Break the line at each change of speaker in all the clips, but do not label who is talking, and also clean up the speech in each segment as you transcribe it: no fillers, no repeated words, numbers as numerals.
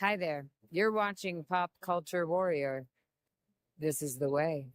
Hi there. You're watching Pop Culture Warrior. This is the way.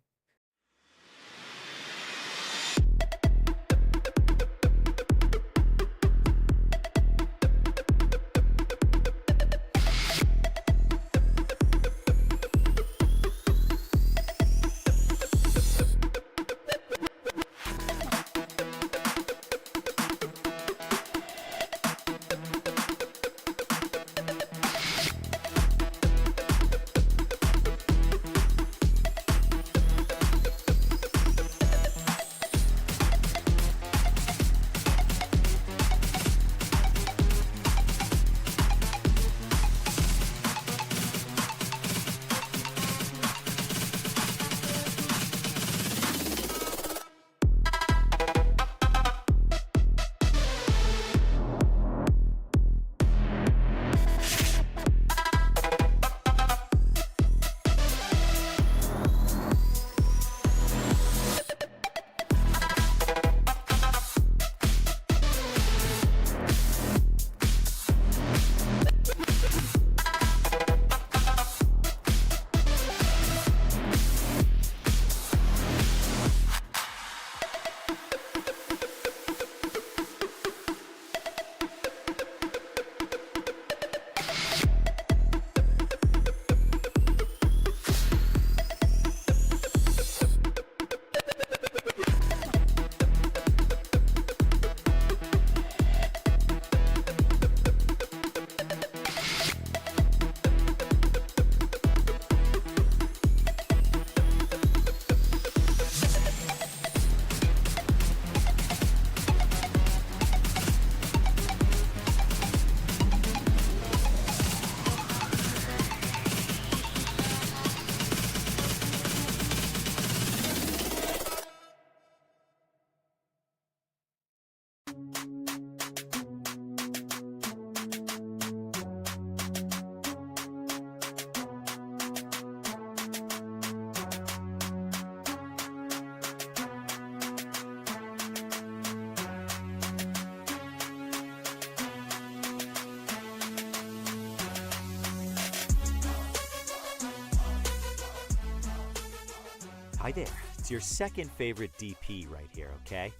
Hi there. It's your second favorite DP right here, okay?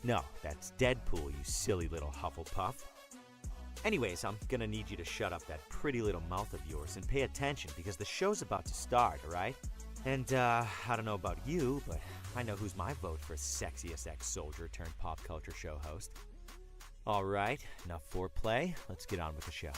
No, that's Deadpool, you silly little Hufflepuff. Anyways, I'm gonna need you to shut up that pretty little mouth of yours and pay attention because the show's about to start, alright? And, I don't know about you, but I know who's my vote for sexiest ex-soldier turned pop culture show host. Alright, enough foreplay. Let's get on with the show.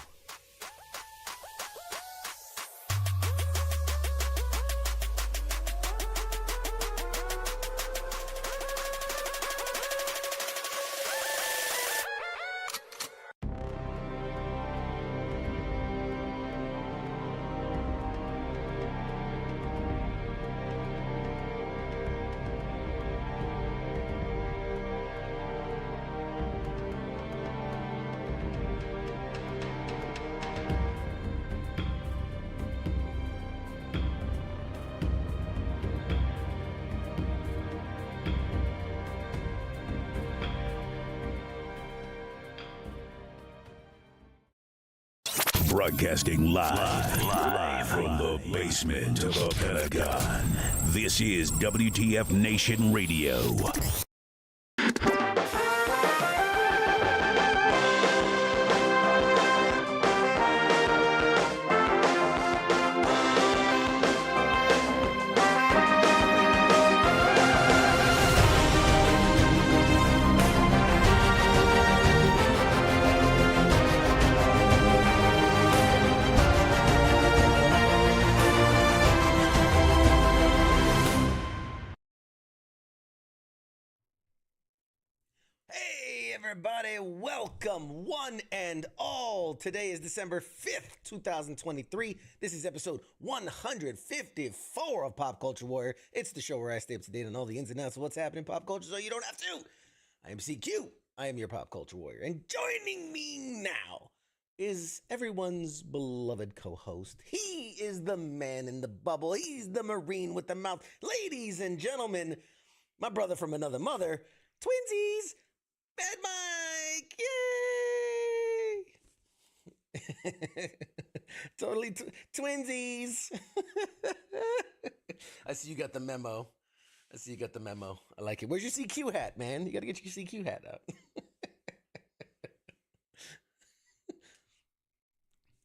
Broadcasting live from the basement of a Pentagon. This is WTF Nation Radio.
Everybody, welcome one and all. Today is December 5th, 2023. This is episode 154 of Pop Culture Warrior. It's the show where I stay up to date on all the ins and outs of what's happening in pop culture so you don't have to. I am CQ. I am your Pop Culture Warrior. And joining me now is everyone's beloved co-host. He is the man in the bubble. He's the Marine with the mouth. Ladies and gentlemen, my brother from another mother, twinsies, Bad Mike! Totally twinsies. I see you got the memo. I like it. Where's your CQ hat, man? You got to get your CQ hat out.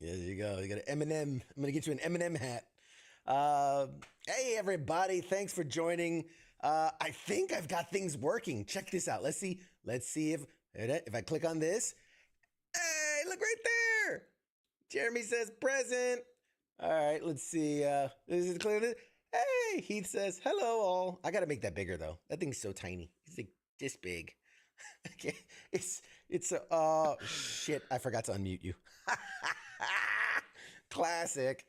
Yeah, there you go. You got an Eminem. I'm going to get you an Eminem hat. Hey, everybody. Thanks for joining. I think I've got things working. Check this out. Let's see if I click on this. Hey, look right there. Jeremy says present. All right, let's see. Is it clear? Hey, Heath says hello all. I got to make that bigger though. That thing's so tiny. It's like this big. It's shit. I forgot to unmute you. Classic.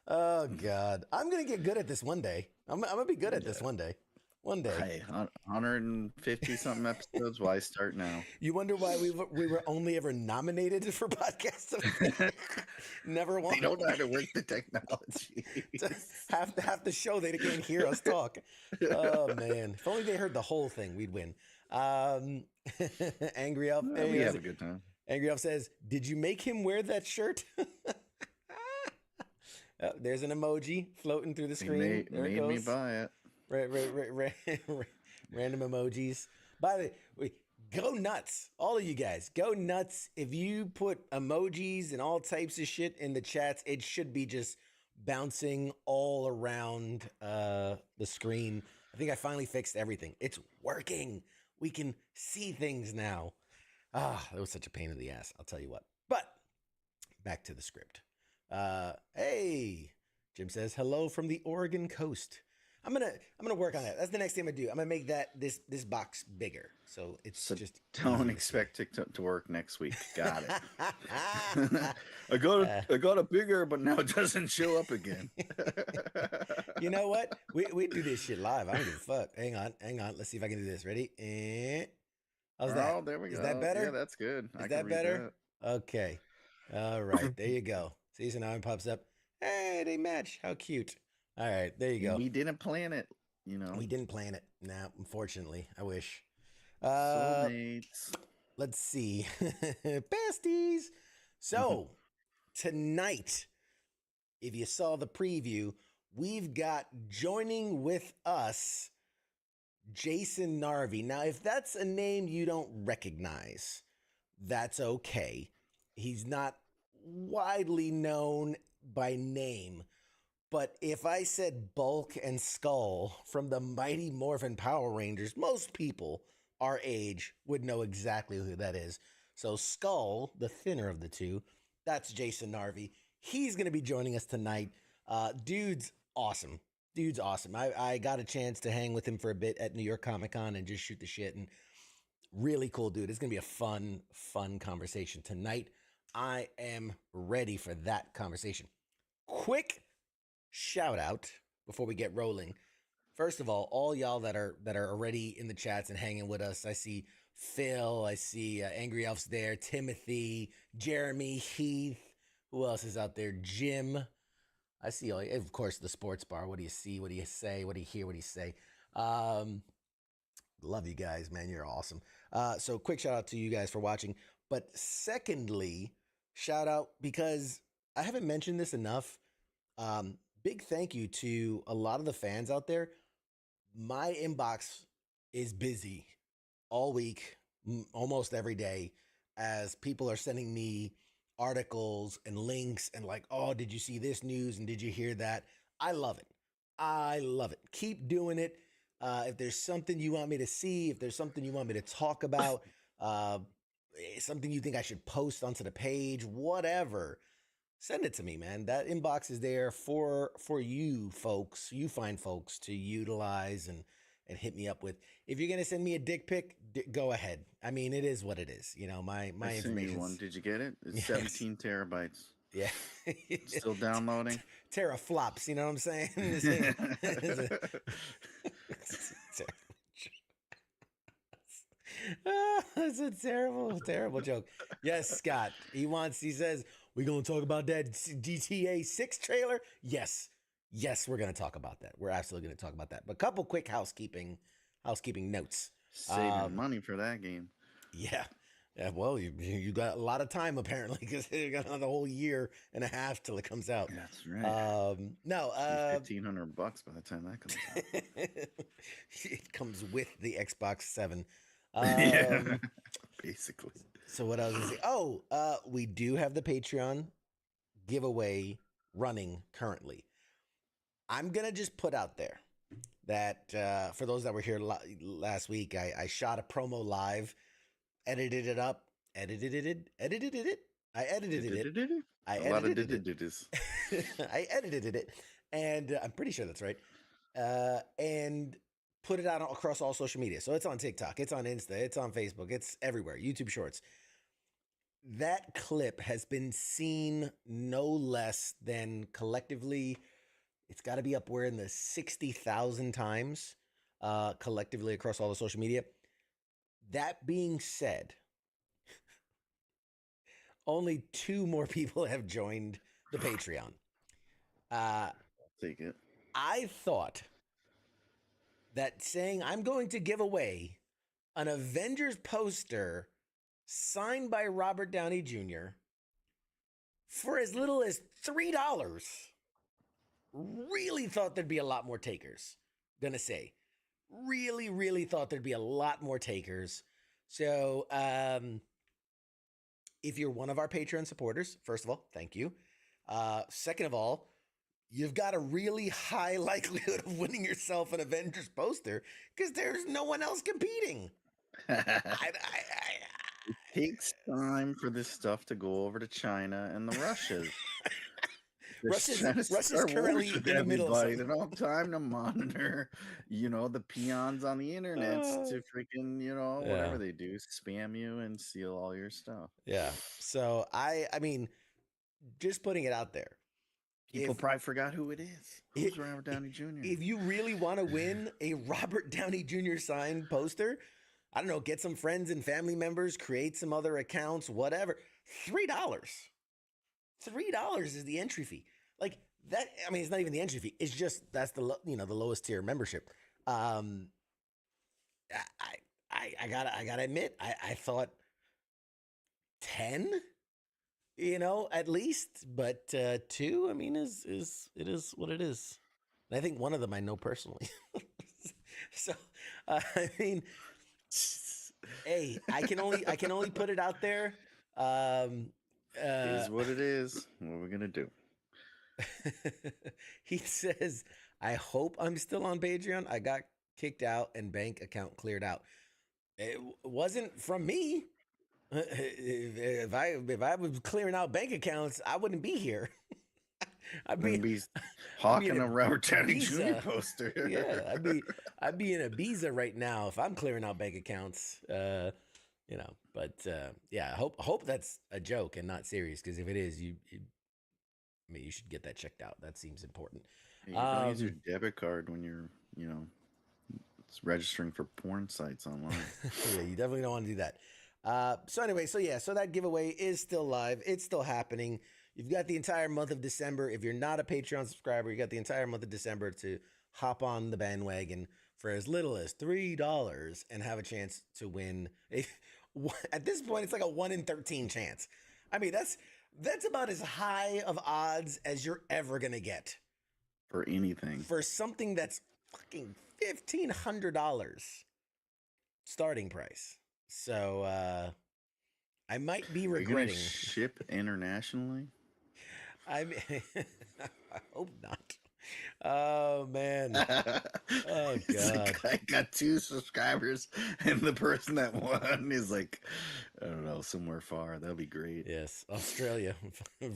Oh God, I'm gonna get good at this one day. I'm gonna be good at this one day. One day.
Hey, 150 something episodes. Why start now?
You wonder why we were only ever nominated for podcasts? Never won.
They don't know how to work the technology.
half the show they can't hear us talk. Oh man! If only they heard the whole thing, we'd win. Angry Elf.
Well, we have a good time.
Angry Elf says, "Did you make him wear that shirt?" Oh, there's an emoji floating through the screen.
Made me buy it.
Random emojis. By the way, go nuts. All of you guys, go nuts. If you put emojis and all types of shit in the chats, it should be just bouncing all around the screen. I think I finally fixed everything. It's working. We can see things now. That was such a pain in the ass, I'll tell you what. But back to the script. Hey, Jim says hello from the Oregon coast. I'm gonna work on that. That's the next thing I'm gonna do. I'm gonna make this box bigger. So it's just
don't expect it to work next week. Got it. I got it bigger, but now it doesn't show up again.
You know what? We do this shit live. I don't give a fuck. Hang on. Let's see if I can do this. Ready? How's that?
Oh, there we go.
Is that better?
Yeah, that's good.
Is that better? Okay. All right. There you go. See, so now it pops up. Hey, they match. How cute. All right, there you go.
We didn't plan it, you know.
We didn't plan it. Nah, unfortunately. I wish.
Soulmates.
Let's see. Besties. So, tonight, if you saw the preview, we've got joining with us Jason Narvy. Now, if that's a name you don't recognize, that's okay. He's not widely known by name. But if I said Bulk and Skull from the Mighty Morphin Power Rangers, most people our age would know exactly who that is. So Skull, the thinner of the two, that's Jason Narvy. He's going to be joining us tonight. Dude's awesome. I got a chance to hang with him for a bit at New York Comic Con and just shoot the shit. And really cool dude. It's going to be a fun conversation tonight. I am ready for that conversation. Quick shout out before we get rolling. First of all y'all that are already in the chats and hanging with us. I see Phil, I see Angry Elf's there, Timothy, Jeremy, Heath. Who else is out there? Jim. I see all, of course, the sports bar. What do you see? What do you say? What do you hear? What do you say? Love you guys, man. You're awesome. So quick shout out to you guys for watching. But secondly, shout out because I haven't mentioned this enough. Big thank you to a lot of the fans out there. My inbox is busy all week, almost every day, as people are sending me articles and links and like, oh, did you see this news? And did you hear that? I love it. Keep doing it. If there's something you want me to see, if there's something you want me to talk about, something you think I should post onto the page, whatever, send it to me, man. That inbox is there for you folks, you fine folks to utilize and hit me up with. If you're going to send me a dick pic, go ahead. I mean, it is what it is. You know, my information.
One. Did you get it? It's
Yes.
17 terabytes.
Yeah.
Still downloading?
Teraflops, you know what I'm saying? It's a terrible joke. Yes, Scott. He says, we going to talk about that GTA 6 trailer? Yes, we're going to talk about that. We're absolutely going to talk about that. But a couple quick housekeeping notes.
Saving money for that game.
Yeah. Yeah, well, you got a lot of time apparently because you got another whole year and a half till it comes out.
That's right.
No,
$1,500 by the time that comes out.
it comes with the Xbox 7.
Yeah, basically.
So what else is it? Oh, we do have the Patreon giveaway running currently. I'm gonna just put out there that for those that were here last week, I shot a promo live, edited it up, edited it. I edited it. I edited it, and I'm pretty sure that's right. And put it out across all social media. So it's on TikTok, it's on Insta, it's on Facebook, it's everywhere. YouTube Shorts. That clip has been seen no less than collectively, it's got to be up where in the 60,000 times collectively across all the social media. That being said, only 2 more people have joined the Patreon.
Take it.
I thought that saying I'm going to give away an Avengers poster signed by Robert Downey Jr. for as little as $3, really thought there'd be a lot more takers. Gonna say, really thought there'd be a lot more takers. So, if you're one of our Patreon supporters, first of all, thank you. Second of all, you've got a really high likelihood of winning yourself an Avengers poster because there's no one else competing.
It takes time for this stuff to go over to China and the Russias.
Russia's currently in the middle of
something. They don't have time to monitor, the peons on the internet to freaking, whatever they do, spam you and steal all your stuff.
Yeah. So I mean, just putting it out there.
People probably forgot who it is. Who's Robert Downey Jr.?
If you really want to win a Robert Downey Jr. signed poster, I don't know, get some friends and family members, create some other accounts, whatever. $3. $3 is the entry fee. Like that. I mean, it's not even the entry fee. It's just that's the lowest tier membership. I gotta admit, I thought 10. At least, but 2, I mean, it is what it is. And I think one of them I know personally. So, I mean, hey, I can only put it out there.
It is what it is. What are we gonna do?
He says, "I hope I'm still on Patreon. I got kicked out and bank account cleared out. It wasn't from me." If I was clearing out bank accounts, I wouldn't be here. I'd be
hawking a Robert Downey Jr. poster.
Yeah, I'd be in Ibiza right now if I'm clearing out bank accounts. But yeah, I hope that's a joke and not serious. Because if it is, you should get that checked out. That seems important.
You don't use your debit card when you're, it's registering for porn sites online.
Yeah, you definitely don't want to do that. So that giveaway is still live. It's still happening. You've got the entire month of December. If you're not a Patreon subscriber, you got the entire month of December to hop on the bandwagon for as little as $3 and have a chance to win. At this point, it's like a 1 in 13 chance. I mean, that's about as high of odds as you're ever going to get.
For anything. For
something that's fucking $1,500 starting price. So I might be regretting.
Ship internationally?
I hope not. Oh man. Oh god.
I got 2 subscribers, and the person that won is like, I don't know, somewhere far. That'll be great.
Yes, Australia.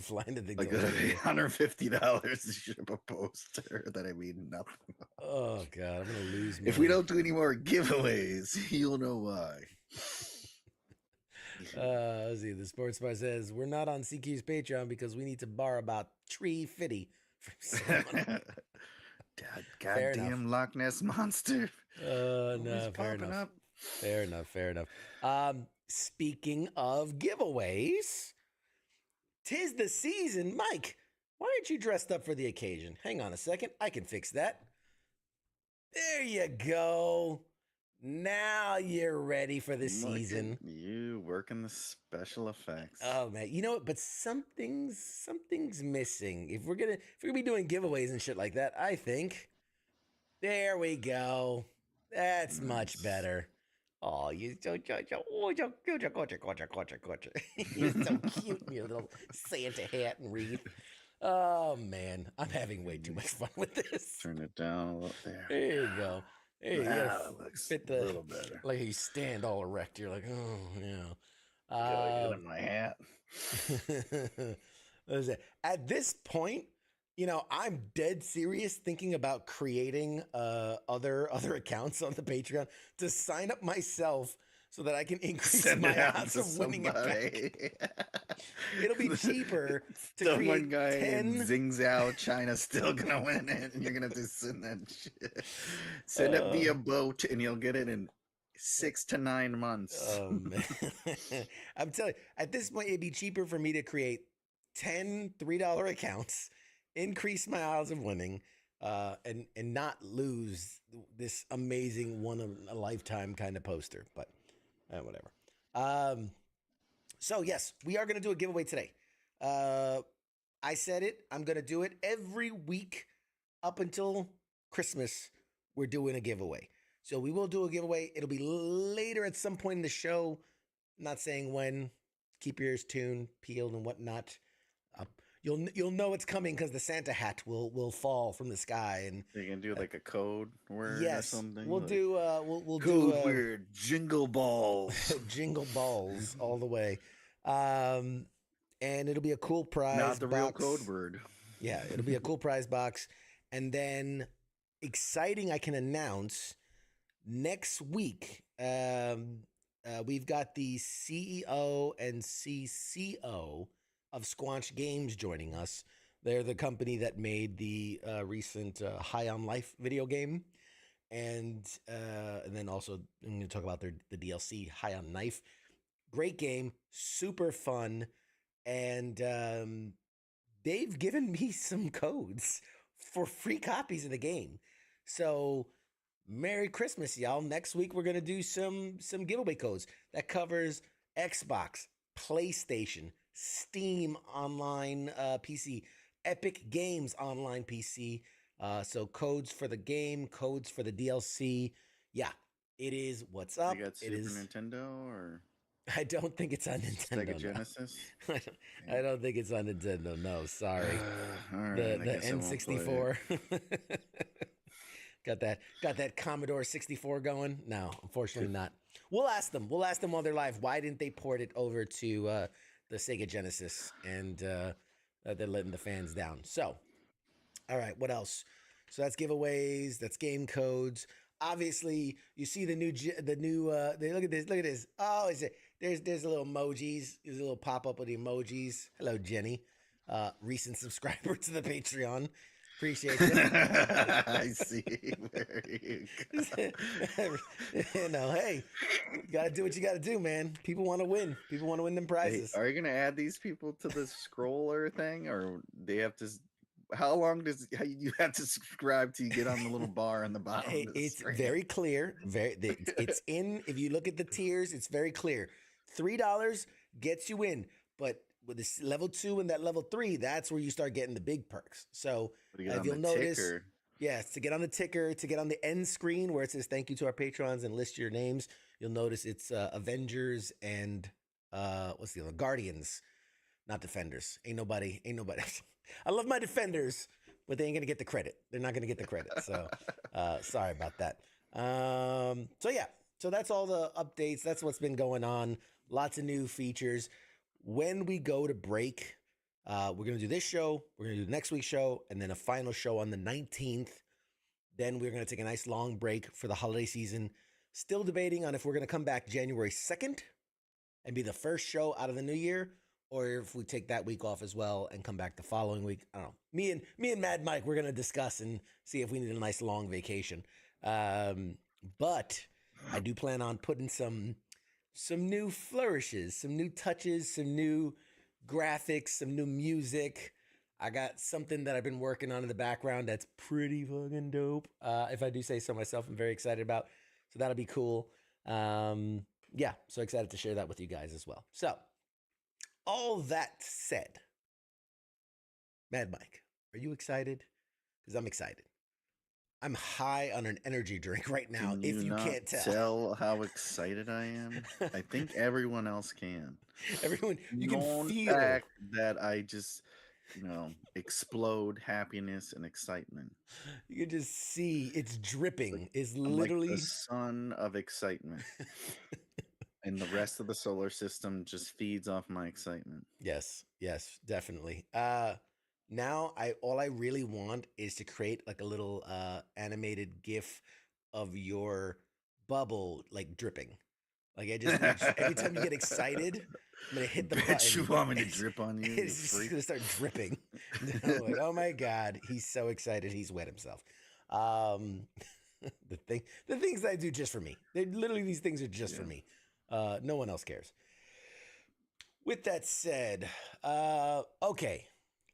Flying to the
like $150 to ship a poster that I mean nothing.
Oh god, I'm gonna lose.
If we don't do any more giveaways, you'll know why.
Let's see. The sports bar says we're not on CQ's Patreon because we need to borrow about $350 from someone.
Goddamn Loch Ness monster.
No, fair enough. Fair enough. Speaking of giveaways, 'tis the season. Mike, why aren't you dressed up for the occasion? Hang on a second. I can fix that. There you go. Now you're ready for the
Look at
season.
you working the special effects.
Oh man, you know what? But something's missing. If we're gonna be doing giveaways and shit like that, I think. There we go. That's much
Nice.
better. Oh, you're so cute. You're so cute in your little Santa hat and wreath. Oh man, I'm having way too much fun with this.
Turn it down a little there.
There you go. There you
Now
go.
it looks
Fit
a
the
little better.
like you stand all erect. You're like, oh yeah.
Gotta get in my hat.
What is it? At this point, I'm dead serious thinking about creating other accounts on the Patreon to sign up myself so that I can increase
Send
my
it out
odds
to
of winning it back.
somebody.
It'll be cheaper to
The
create
one guy
10
in Zingzhou, China's still gonna win it, and you're gonna have to send that shit. Send it via boat, and you'll get it in 6 to 9 months.
Oh man. I'm telling you, at this point it'd be cheaper for me to create 10 $3 accounts, increase my odds of winning, and not lose this amazing one of a lifetime kind of poster. But whatever. So yes, we are gonna do a giveaway today. I said it, I'm gonna do it every week up until Christmas. We're doing a giveaway. So we will do a giveaway. It'll be later at some point in the show. Not saying when. Keep your ears tuned, peeled, and whatnot. You'll know it's coming because the Santa hat will fall from the sky, and
You can do like a code word or
yes,
something.
we'll
like,
do we'll
code
do
word jingle balls.
jingle balls all the way, and it'll be a cool prize.
Not the real
box.
code word.
Yeah, it'll be a cool prize box, and then exciting. I can announce next week. We've got the CEO and CCO of Squanch Games joining us. They're the company that made the recent High on Life video game, and then also I'm going to talk about the DLC High on Knife. Great game, super fun, and they've given me some codes for free copies of the game. So Merry Christmas, y'all. Next week we're gonna do some giveaway codes that covers Xbox, PlayStation, Steam online PC, Epic Games online PC. So codes for the game, codes for the DLC. Yeah, it is what's up.
You got
It
Super
is.
Nintendo or
I don't think it's on Nintendo.
Sega
no.
Genesis?
I don't think it's on Nintendo. No, sorry.
All right,
The
I guess I won't play it.
N64. Got that Commodore 64 going? No, unfortunately not. We'll ask them while they're live. Why didn't they port it over to the Sega Genesis? And they're letting the fans down. So, all right, what else? So that's giveaways. That's game codes. Obviously, you see the new. Look at this. Oh, is it? There's a little emojis. There's a little pop up with the emojis. Hello, Jenny, recent subscriber to the Patreon. Appreciate you.
I see. There you go.
Hey, you gotta do what you gotta do, man. People want to win. People want to win them
Hey,
prizes.
are you gonna add these people to the scroller thing, or they have to? How long does you have to subscribe till you get on the little bar on the bottom?
Hey,
of the
it's
screen?
very clear. It's in. If you look at the tiers, it's very clear. $3 gets you in, but with this level 2 and that level 3, that's where you start getting the big perks. So
But you get
if
on
you'll
the
notice,
ticker.
yes, to get on the ticker, to get on the end screen where it says "Thank you to our patrons" and list your names, you'll notice it's Avengers and what's the other? Guardians, not Defenders. Ain't nobody. I love my Defenders, but they ain't gonna get the credit. They're not gonna get the credit. So sorry about that. So yeah, so that's all the updates. That's what's been going on. Lots of new features. When we go to break, we're going to do this show, we're going to do next week's show, and then a final show on the 19th. Then we're going to take a nice long break for the holiday season. Still debating on if we're going to come back January 2nd and be the first show out of the new year, or if we take that week off as well and come back the following week. I don't know. Me and Mad Mike, we're going to discuss and see if we need a nice long vacation. But I do plan on putting some new flourishes, some new touches, some new graphics, some new music. I got something that I've been working on in the background that's pretty fucking dope. If I do say so myself, I'm very excited about. So that'll be cool. Yeah, so excited to share that with you guys as well. So, all that said, Mad Mike, are you excited? Because I'm excited. I'm high on an energy drink right now,
Can
if you
not
can't tell.
tell how excited I am? I think everyone else can.
Everyone, you can
Known
feel.
fact that I just, explode happiness and excitement.
You can just see it's dripping. It's
I'm like the
literally.
sun of excitement. And the rest of the solar system just feeds off my excitement.
Yes, definitely. Now all I really want is to create like a little animated GIF of your bubble like dripping. Like I just need, every time you get excited, I'm gonna hit the
Bet you
button.
want me to drip on you? You
It's just
freak.
gonna start dripping. I'm like, oh my god, he's so excited, he's wet himself. The things I do just for me. They're literally, these things are just for me. No one else cares. With that said, okay,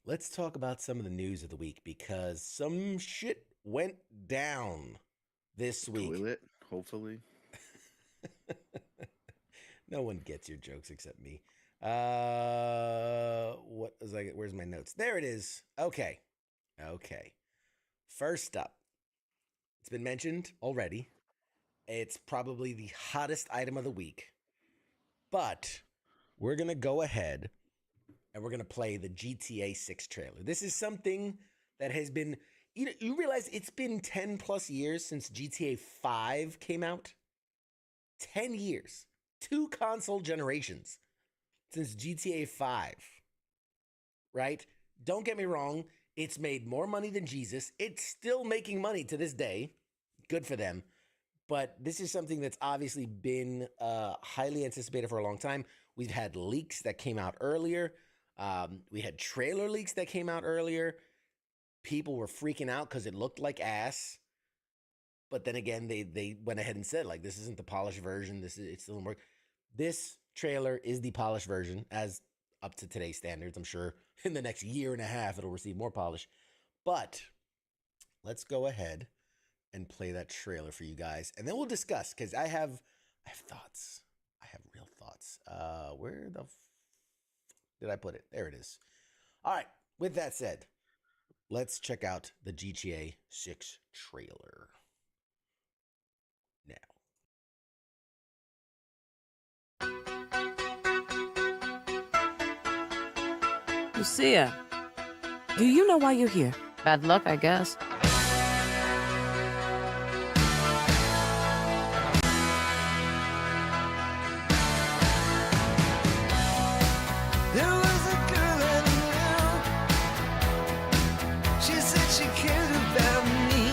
let's talk about some of the news of the week because some shit went down this week.
Toilet, hopefully.
No one gets your jokes except me. What was I? Where's my notes? There it is. Okay. First up, it's been mentioned already. It's probably the hottest item of the week, but we're gonna go ahead and we're gonna play the GTA 6 trailer. This is something that has been. You realize it's been 10 plus years since GTA 5 came out? 10 years. 2 console generations since GTA 5, right? Don't get me wrong. It's made more money than Jesus. It's still making money to this day. Good for them. But this is something that's obviously been highly anticipated for a long time. We've had leaks that came out earlier. We had trailer leaks that came out earlier. People were freaking out because it looked like ass. But then again, they went ahead and said, like, this isn't the polished version. It's still in work. This trailer is the polished version, as up to today's standards. I'm sure in the next year and a half, it'll receive more polish. But let's go ahead and play that trailer for you guys. And then we'll discuss, because I have thoughts. I have real thoughts. Where the did I put it? There it is. All right. With that said, let's check out the GTA 6 trailer now.
Lucia, do you know why you're here?
Bad luck, I guess.
There was a girl I knew. She said she cared about me.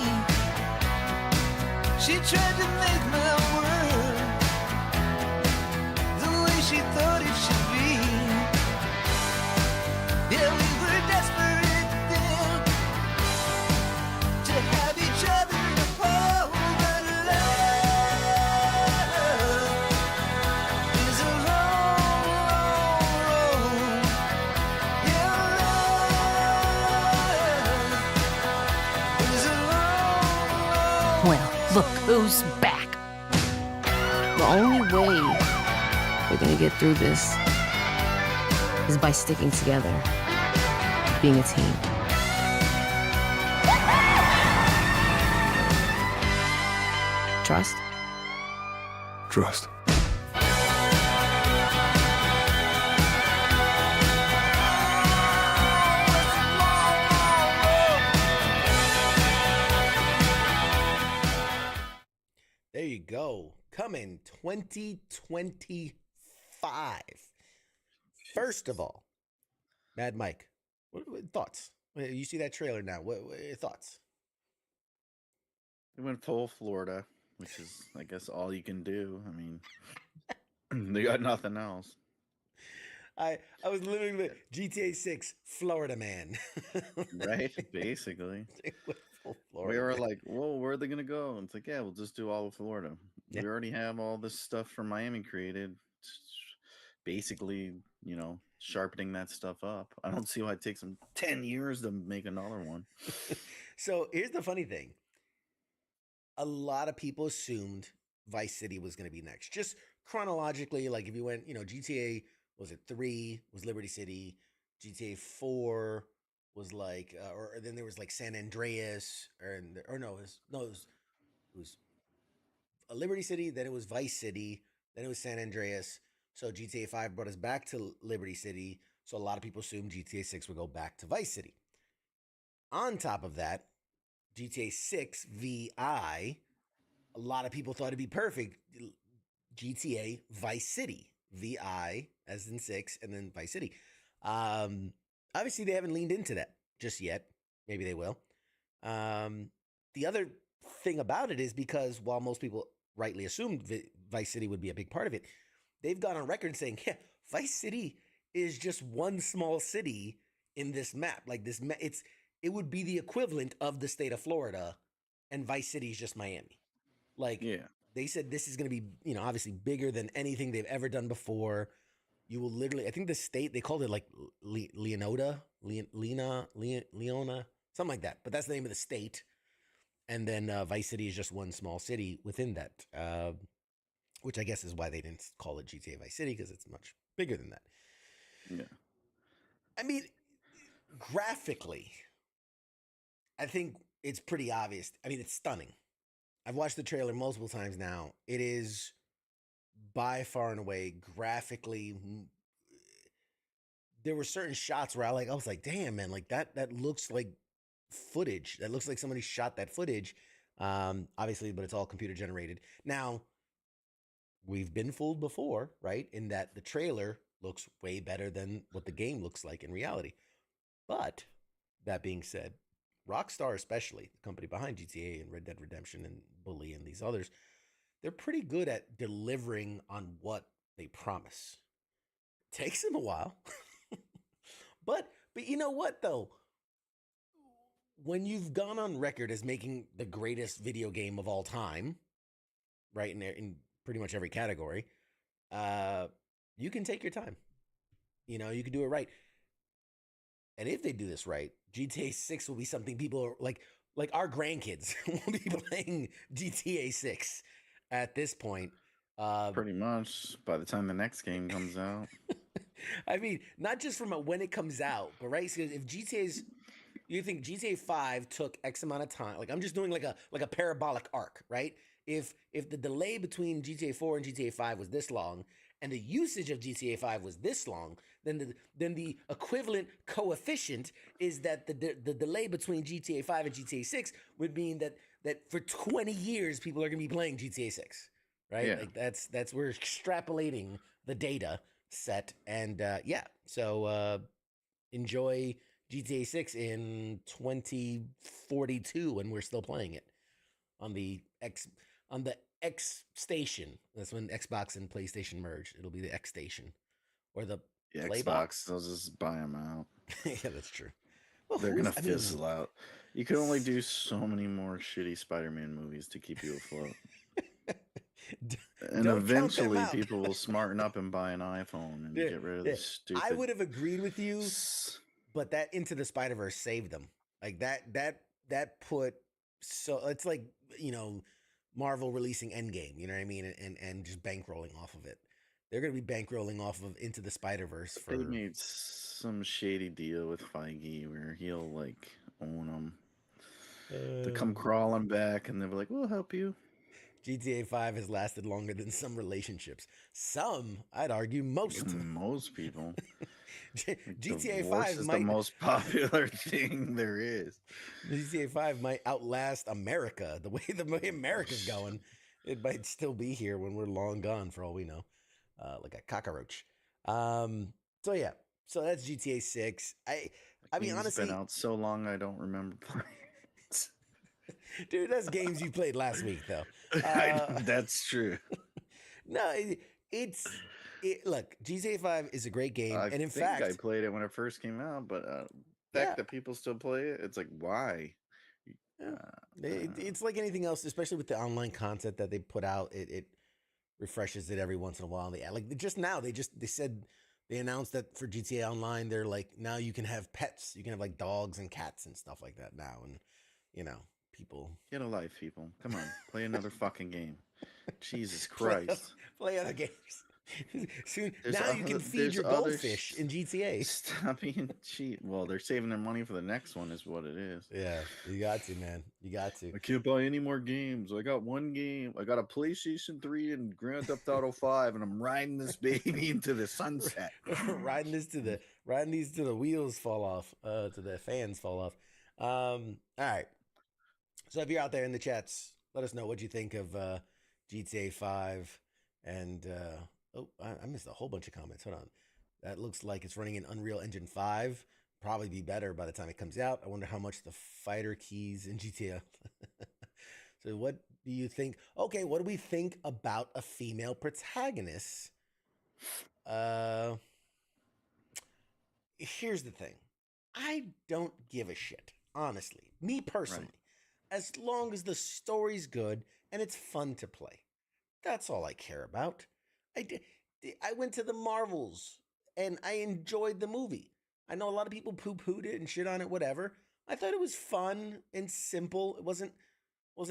She tried to make my world the way she thought it should be. Yeah, we were desperate then to have each other to hold, but love is a long, long road. Yeah, love is a long, long
Well, look who's back. The only way we're gonna get through this is by sticking together, being a team. Trust?
Trust.
There you go. Coming 2025. First of all, Mad Mike, what thoughts? You see that trailer now. What are your thoughts?
They went full Florida, which is, I guess, all you can do. I mean, they got nothing else.
I was living with GTA 6 Florida man.
Right? Basically.
They went full
We
Florida
were
man.
like, whoa, where are they going to go? And it's like, yeah, we'll just do all of Florida.
Yeah.
We already have all this stuff from Miami created. Basically, sharpening that stuff up. I don't see why it takes them 10 years to make another one.
So here's the funny thing. A lot of people assumed Vice City was going to be next. Just chronologically, like if you went, GTA was it 3 was Liberty City, GTA 4 was like, or then there was like San Andreas, or no, it was a Liberty City, then it was Vice City, then it was San Andreas. So GTA 5 brought us back to Liberty City. So a lot of people assumed GTA 6 would go back to Vice City. On top of that, GTA 6 VI, a lot of people thought it'd be perfect. GTA Vice City, VI as in 6, and then Vice City. Obviously, they haven't leaned into that just yet. Maybe they will. The other thing about it is because while most people rightly assumed Vice City would be a big part of it, they've gone on record saying, yeah, Vice City is just one small city in this map. Like this, it would be the equivalent of the state of Florida, and Vice City is just Miami. Like, they said this is going to be, obviously bigger than anything they've ever done before. You will literally, I think the state, they called it like Leona, something like that. But that's the name of the state. And then Vice City is just one small city within that, which I guess is why they didn't call it GTA Vice City, because it's much bigger than that.
Yeah.
I mean, graphically, I think it's pretty obvious. I mean, it's stunning. I've watched the trailer multiple times now. It is by far and away graphically. There were certain shots where I was like, damn, man, like that looks like footage. That looks like somebody shot that footage. Obviously, but it's all computer generated. Now, we've been fooled before, right? In that the trailer looks way better than what the game looks like in reality. But that being said, Rockstar, especially the company behind GTA and Red Dead Redemption and Bully and these others, they're pretty good at delivering on what they promise. It takes them a while. but you know what though? When you've gone on record as making the greatest video game of all time, right, in pretty much every category, you can take your time. You can do it right. And if they do this right, GTA 6 will be something people are like our grandkids will be playing GTA 6 at this point.
Pretty much by the time the next game comes out.
I mean, not just from when it comes out, but right, so if you think GTA 5 took X amount of time, like I'm just doing like a parabolic arc, right? If the delay between GTA 4 and GTA 5 was this long, and the usage of GTA 5 was this long, then the equivalent coefficient is that the delay between GTA 5 and GTA 6 would mean that for 20 years people are going to be playing GTA 6, right?
Yeah.
Like that's we're extrapolating the data set, and so enjoy GTA 6 in 2042 when we're still playing it on the X station. That's when Xbox and PlayStation merge. It'll be the X station or the
Xbox. They'll just buy them out.
Yeah, that's true. Well,
They're gonna fizzle out. You can only do so many more shitty Spider-Man movies to keep you afloat. And eventually, people will smarten up and buy an iPhone and get rid of this stupid.
I would have agreed with you, but that Into the Spider-Verse saved them. Like that put, so it's like Marvel releasing Endgame, you know what I mean, and just bankrolling off of it. They're going to be bankrolling off of Into the Spider-Verse.
They made some shady deal with Feige where he'll like own them to come crawling back, and they'll be like, "We'll help you."
GTA 5 has lasted longer than some relationships. Some, I'd argue, most
people.
GTA 5
is the most popular thing there is.
GTA 5 might outlast America. The way America's going, it might still be here when we're long gone, for all we know, like a cockroach. So yeah, so that's GTA 6. I mean, honestly,
it's been out so long I don't remember playing it.
Dude, that's games you played last week, though.
That's true.
No, look, GTA 5 is a great game, and in fact,
I played it when it first came out, but the fact that people still play it, it's like, why?
It's like anything else, especially with the online content that they put out. It refreshes it every once in a while. Like just now, they announced that for GTA Online, they're like, now you can have pets, you can have like dogs and cats and stuff like that now, and people
get a life, people. Come on, play another fucking game. Jesus
Play,
Christ.
play other games. Soon,
There's
now you can
other-
feed
there's
your
other
goldfish in GTA.
Stop being cheap. Well, they're saving their money for the next one, is what it is.
Yeah, you got to, man. You got to.
I can't buy any more games. I got one game. I got a PlayStation 3 and Grand Theft Auto 5, and I'm riding this baby into the sunset.
riding these to the wheels fall off, to the fans fall off. All right. So if you're out there in the chats, let us know what you think of GTA 5. And I missed a whole bunch of comments. Hold on. That looks like it's running in Unreal Engine 5. Probably be better by the time it comes out. I wonder how much the fighter keys in GTA. So what do you think? Okay, what do we think about a female protagonist? Here's the thing. I don't give a shit, honestly. Me personally. As long as the story's good and it's fun to play. That's all I care about. I went to the Marvels and I enjoyed the movie. I know a lot of people poo-pooed it and shit on it, whatever. I thought it was fun and simple. It wasn't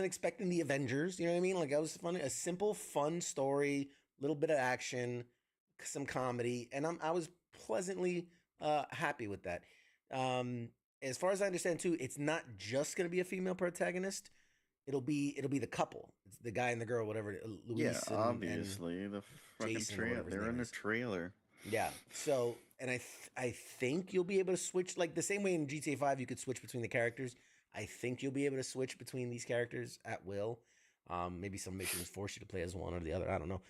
expecting the Avengers, you know what I mean? Like, it was fun, a simple, fun story, little bit of action, some comedy, and I was pleasantly happy with that. As far as I understand too, it's not just going to be a female protagonist. It'll be the couple. It's the guy and the girl, whatever. Luis
Yeah, obviously. The fucking
Jason or
trailer.
whatever his
They're
name
in the
is.
trailer.
Yeah. So, and I think you'll be able to switch, like the same way in GTA 5 you could switch between the characters. I think you'll be able to switch between these characters at will. Maybe some missions force you to play as one or the other. I don't know.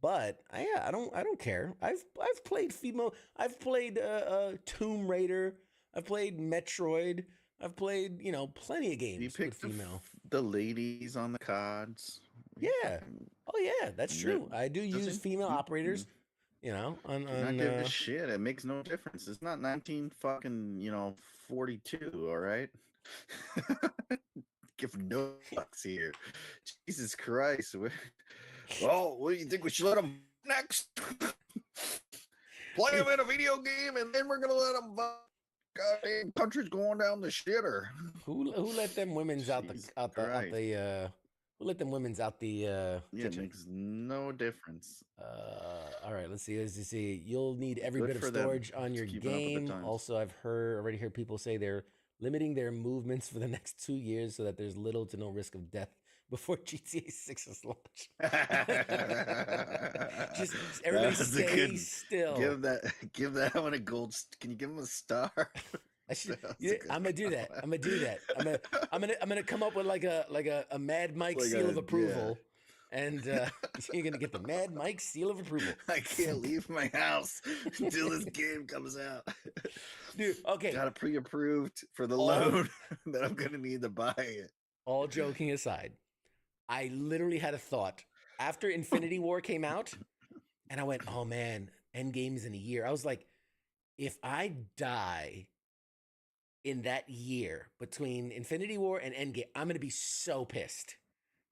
But I don't care. I've played female. I've played Tomb Raider. I've played Metroid. I've played plenty of games
You
with
picked
female.
the ladies on the cards.
Yeah. Oh yeah, that's true. I do use
doesn't-
female
you-
operators. On
Not give a shit. It makes no difference. It's not 42. All right. Give no fucks here. Jesus Christ. Well, what do you think we should let them next? Play them in a video game, and then we're gonna let them. Goddamn country's going down the shitter.
Who let them women's who let them women's out the
Yeah, it
kitchen?
makes no difference.
All right, let's see. You'll need every
Good
bit of
for them.
storage on
It's
your
keeping up with the
game.
times.
Also, I've already heard people say they're limiting their movements for the next 2 years so that there's little to no risk of death before GTA 6's launch. just everybody
That's a
stay
good-
still.
Give that one a gold. Can you give him a star?
I'm gonna do that. I'm gonna come up with like a Mad Mike
Like
seal
a-
of approval, and you're gonna get the Mad Mike seal of approval.
I can't leave my house until this game comes out.
Dude, okay.
Got it pre-approved for the
All-
loan that I'm gonna need to buy it.
All joking aside, I literally had a thought after Infinity War came out, and I went, "Oh man, Endgame's in a year." I was like, if I die in that year between Infinity War and Endgame, I'm gonna be so pissed.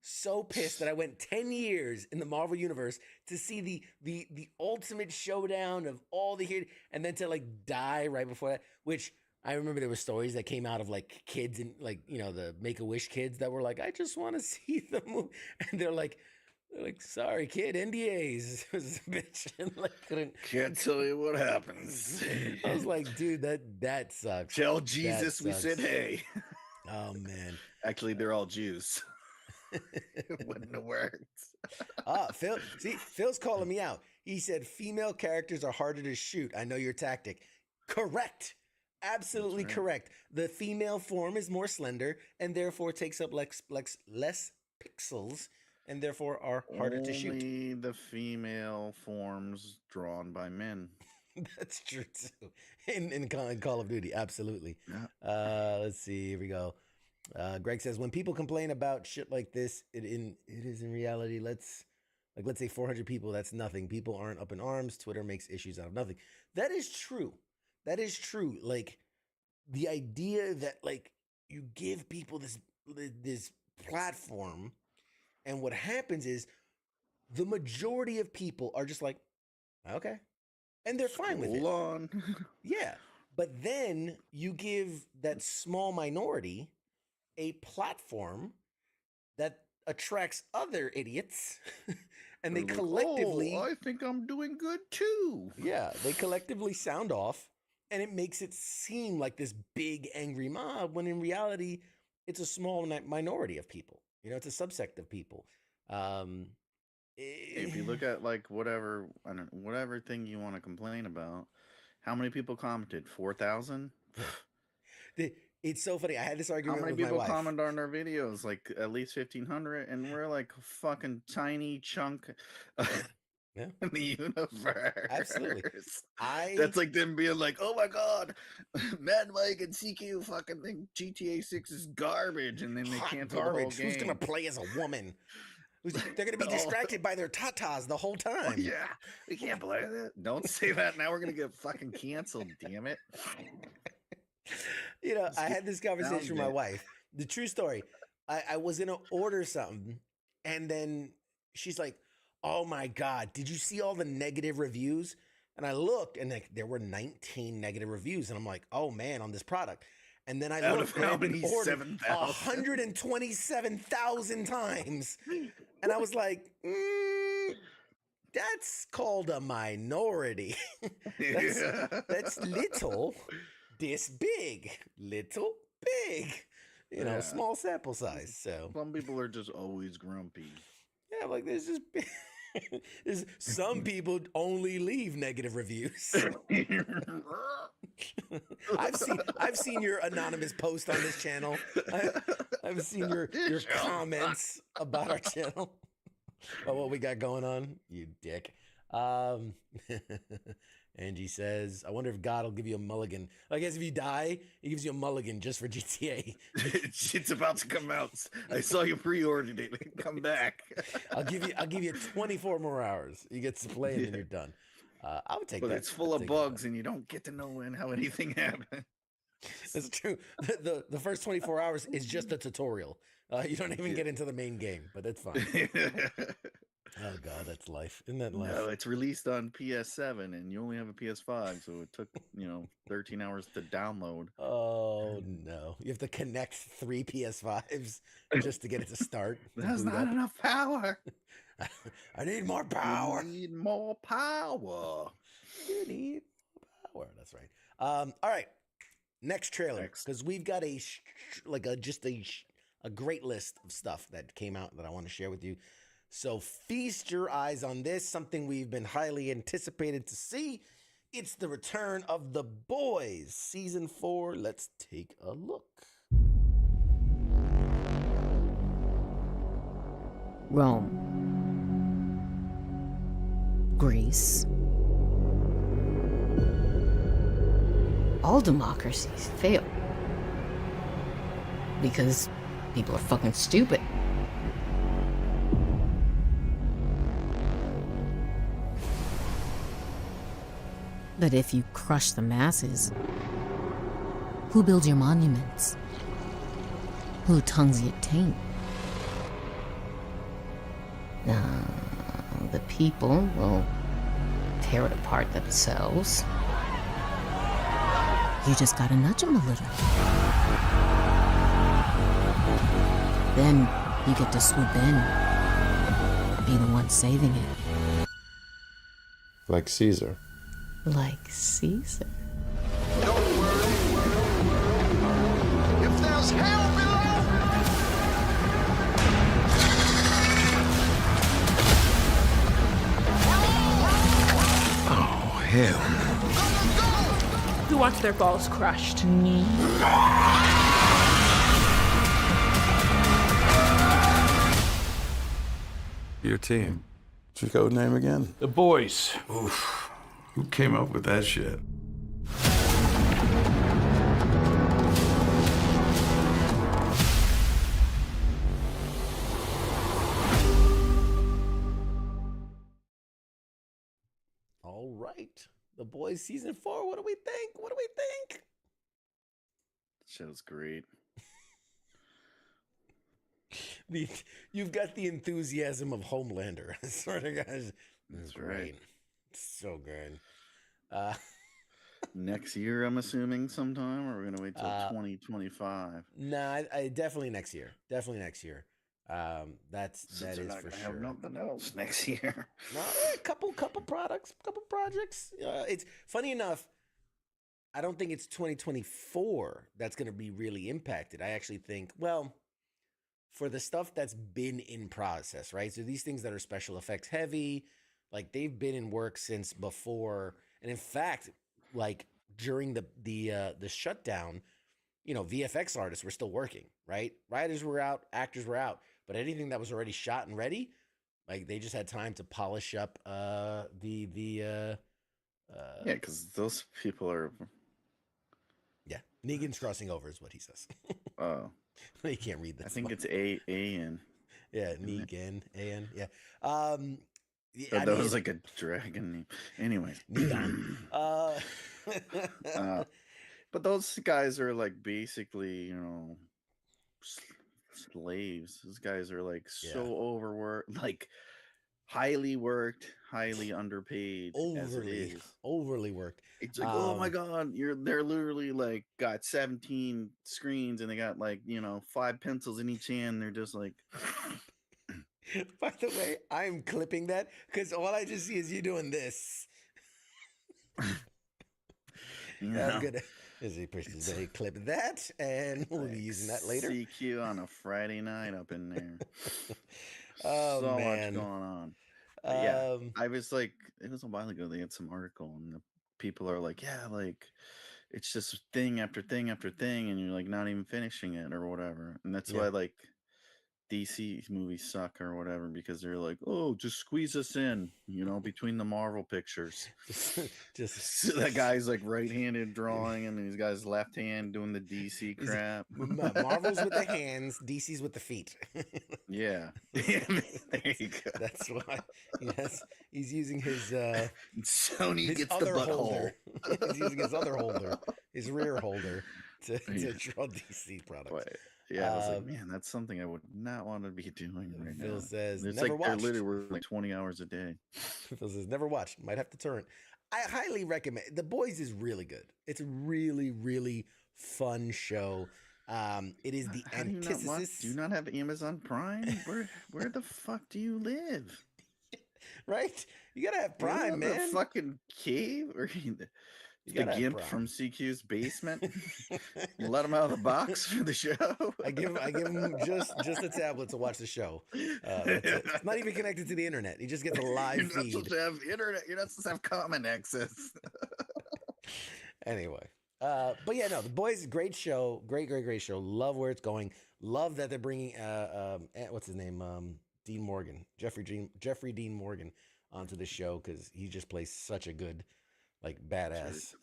So pissed that I went 10 years in the Marvel universe to see the ultimate showdown of all the heroes, and then to like die right before that. Which I remember there were stories that came out of like kids and like the Make-A-Wish kids that were like, I just want to see the movie, and they're like, sorry kid, NDAs, was a bitch, and like couldn't.
Can't tell you what happens.
I was like, dude, that sucks.
Tell Jesus we
sucks.
said hey.
Oh man.
Actually, they're all Jews. It wouldn't have worked.
Phil's calling me out. He said female characters are harder to shoot. I know your tactic. Correct. Absolutely
right.
correct. The female form is more slender and therefore takes up less pixels and therefore are harder to shoot.
Only the female forms drawn by men.
That's true too. In Call of Duty, absolutely.
Yeah.
Let's see. Here we go. Greg says, when people complain about shit like this, it is in reality. Let's say 400 people. That's nothing. People aren't up in arms. Twitter makes issues out of nothing. That is true. That is true. Like the idea that like you give people this platform, and what happens is the majority of people are just like, okay, and they're fine with it.
Hold on.
Yeah. But then you give that small minority a platform that attracts other idiots, and they
They're like,
collectively,
"Oh, I think I'm doing good too."
yeah, they collectively sound off, and it makes it seem like this big angry mob when in reality it's a small minority of people. It's a subsect of people. Um,
If you
eh,
look at like whatever, I don't know, whatever thing you want to complain about, how many people commented? 4,000?
it's so funny. I had this
How
argument
many
with my
people
wife.
comment on our videos? Like at least 1,500, and we're like a fucking tiny chunk
Yeah,
in the universe.
absolutely.
That's like them being like, "Oh my god, Mad Mike and CQ fucking think GTA 6 is garbage," and then they
Hot
cancel the whole
garbage. Who's gonna
game.
play as a woman? They're gonna be
Oh,
distracted by their tatas the whole
oh
time.
yeah, we can't believe it. Don't say that. Now we're gonna get fucking canceled. Damn it.
I had this conversation with my
it.
wife. The true story. I was gonna order something, and then she's like, "Oh my god, did you see all the negative reviews?" And I looked, and there were 19 negative reviews, and I'm like, "Oh man, on this product." And then I
Out
looked,
of
and
how
it had been
many?
ordered
7,000.
127,000 times, and I was like, "That's called a minority. that's
Yeah.
that's little, this big, little, big."
Yeah.
Small sample size. So
Some people are just always grumpy.
yeah, like there's just there's some people only leave negative reviews. I've seen your anonymous post on this channel. I've seen your comments about our channel. Oh, what we got going on, you dick. Angie says, I wonder if God will give you a mulligan. I guess if you die, he gives you a mulligan just for GTA.
Shit's about to come out. I saw you pre-ordered it. Come back.
I'll give you 24 more hours. You get to play and then you're done. I would take
But
that.
it's full of bugs and you don't get to know how anything happened.
That's true. The first 24 hours is just a tutorial. You don't even get into the main game, but that's fine. Oh God, that's life. Isn't that life?
No, it's released on PS7 and you only have a PS5, so it took 13 hours to download.
Oh no, you have to connect 3 PS5s just to get it to start.
That's not enough power.
I need more power.
You need more power.
You need more power. That's right. All right. Next trailer, because we've got a great list of stuff that came out that I want to share with you. So feast your eyes on this, something we've been highly anticipated to see. It's the return of The Boys, season 4. Let's take a look.
Rome, Greece. All democracies fail because people are fucking stupid. But if you crush the masses, who builds your monuments? Who tongues your taint? The people will tear it apart themselves. You just gotta nudge them a little. Then you get to swoop in, be the one saving it.
Like Caesar.
Like Caesar.
Don't worry. If there's hell below,
Oh, hell.
Who wants their balls crushed?
Your team. What's your code name again?
The Boys.
Oof. Who came up with that shit?
All right. The Boys season 4. What do we think? What do we think?
Show's great.
You've got the enthusiasm of Homelander. I swear to God. This is great.
Right.
So good.
Next year, I'm assuming sometime, or we're gonna wait till 2025.
Nah, I definitely next year. Definitely next year. That
Since
is
they're not
for
gonna
sure.
have nothing else next year.
No, a couple products, couple projects. It's funny enough. I don't think it's 2024 that's going to be really impacted. I actually think, well, for the stuff that's been in process, right? So these things that are special effects heavy, like they've been in work since before, and in fact, like during the shutdown, VFX artists were still working, right? Writers were out, actors were out, but anything that was already shot and ready, like they just had time to polish up
Yeah, because those people are.
yeah, Negan's crossing over is what he says.
Oh,
You can't read that.
I think it's A-N.
Yeah, Negan, A-N, yeah. Yeah,
That was like a dragon name. Anyways.
Negan.
But those guys are like basically, slaves. Those guys are like so overworked, like highly worked, highly underpaid as it is.
overly worked.
It's like, oh my god, they're literally like got 17 screens and they got like, 5 pencils in each hand. They're just like
By the way, I'm clipping that because all I just see is you doing this. I'm gonna clip that, and we'll be using that later.
CQ on a Friday night up in there.
Oh
so
man,
much going on. But yeah, I was like, it was a while ago. They had some article, and the people are like, yeah, like it's just thing after thing after thing, and you're like not even finishing it or whatever. And that's why like DC movies suck or whatever, because they're like, oh, just squeeze us in, between the Marvel pictures. just so that guy's like right-handed drawing, and these guys left hand doing the DC crap.
Marvel's with the hands, DC's with the feet.
Yeah, there you go.
That's why. Yes, he's using his
Sony
his
gets
other
the butthole.
holder. He's using his other holder, his rear holder, to draw DC products.
But, yeah, I was like, man, that's something I would not want to be doing right now.
Phil says,
it's
never
like
watched.
they're literally like 20 hours a day.
Phil says, never watched. Might have to turn. I highly recommend. The Boys is really good. It's a really, really fun show. It is the antithesis.
Do you not have Amazon Prime? Where the fuck do you live?
Right? You gotta have Prime, man.
The fucking cave or the gimp from CQ's basement. You let him out of the box for the show.
I give him just a tablet to watch the show. It's not even connected to the internet. He just gets a live
You're not
feed.
supposed to have internet. You're not supposed to have common access.
Anyway, but yeah, no, The Boys, great show, great show. Love where it's going. Love that they're bringing what's his name, Dean Morgan, Jeffrey Dean Morgan onto the show because he just plays such a good, like, badass.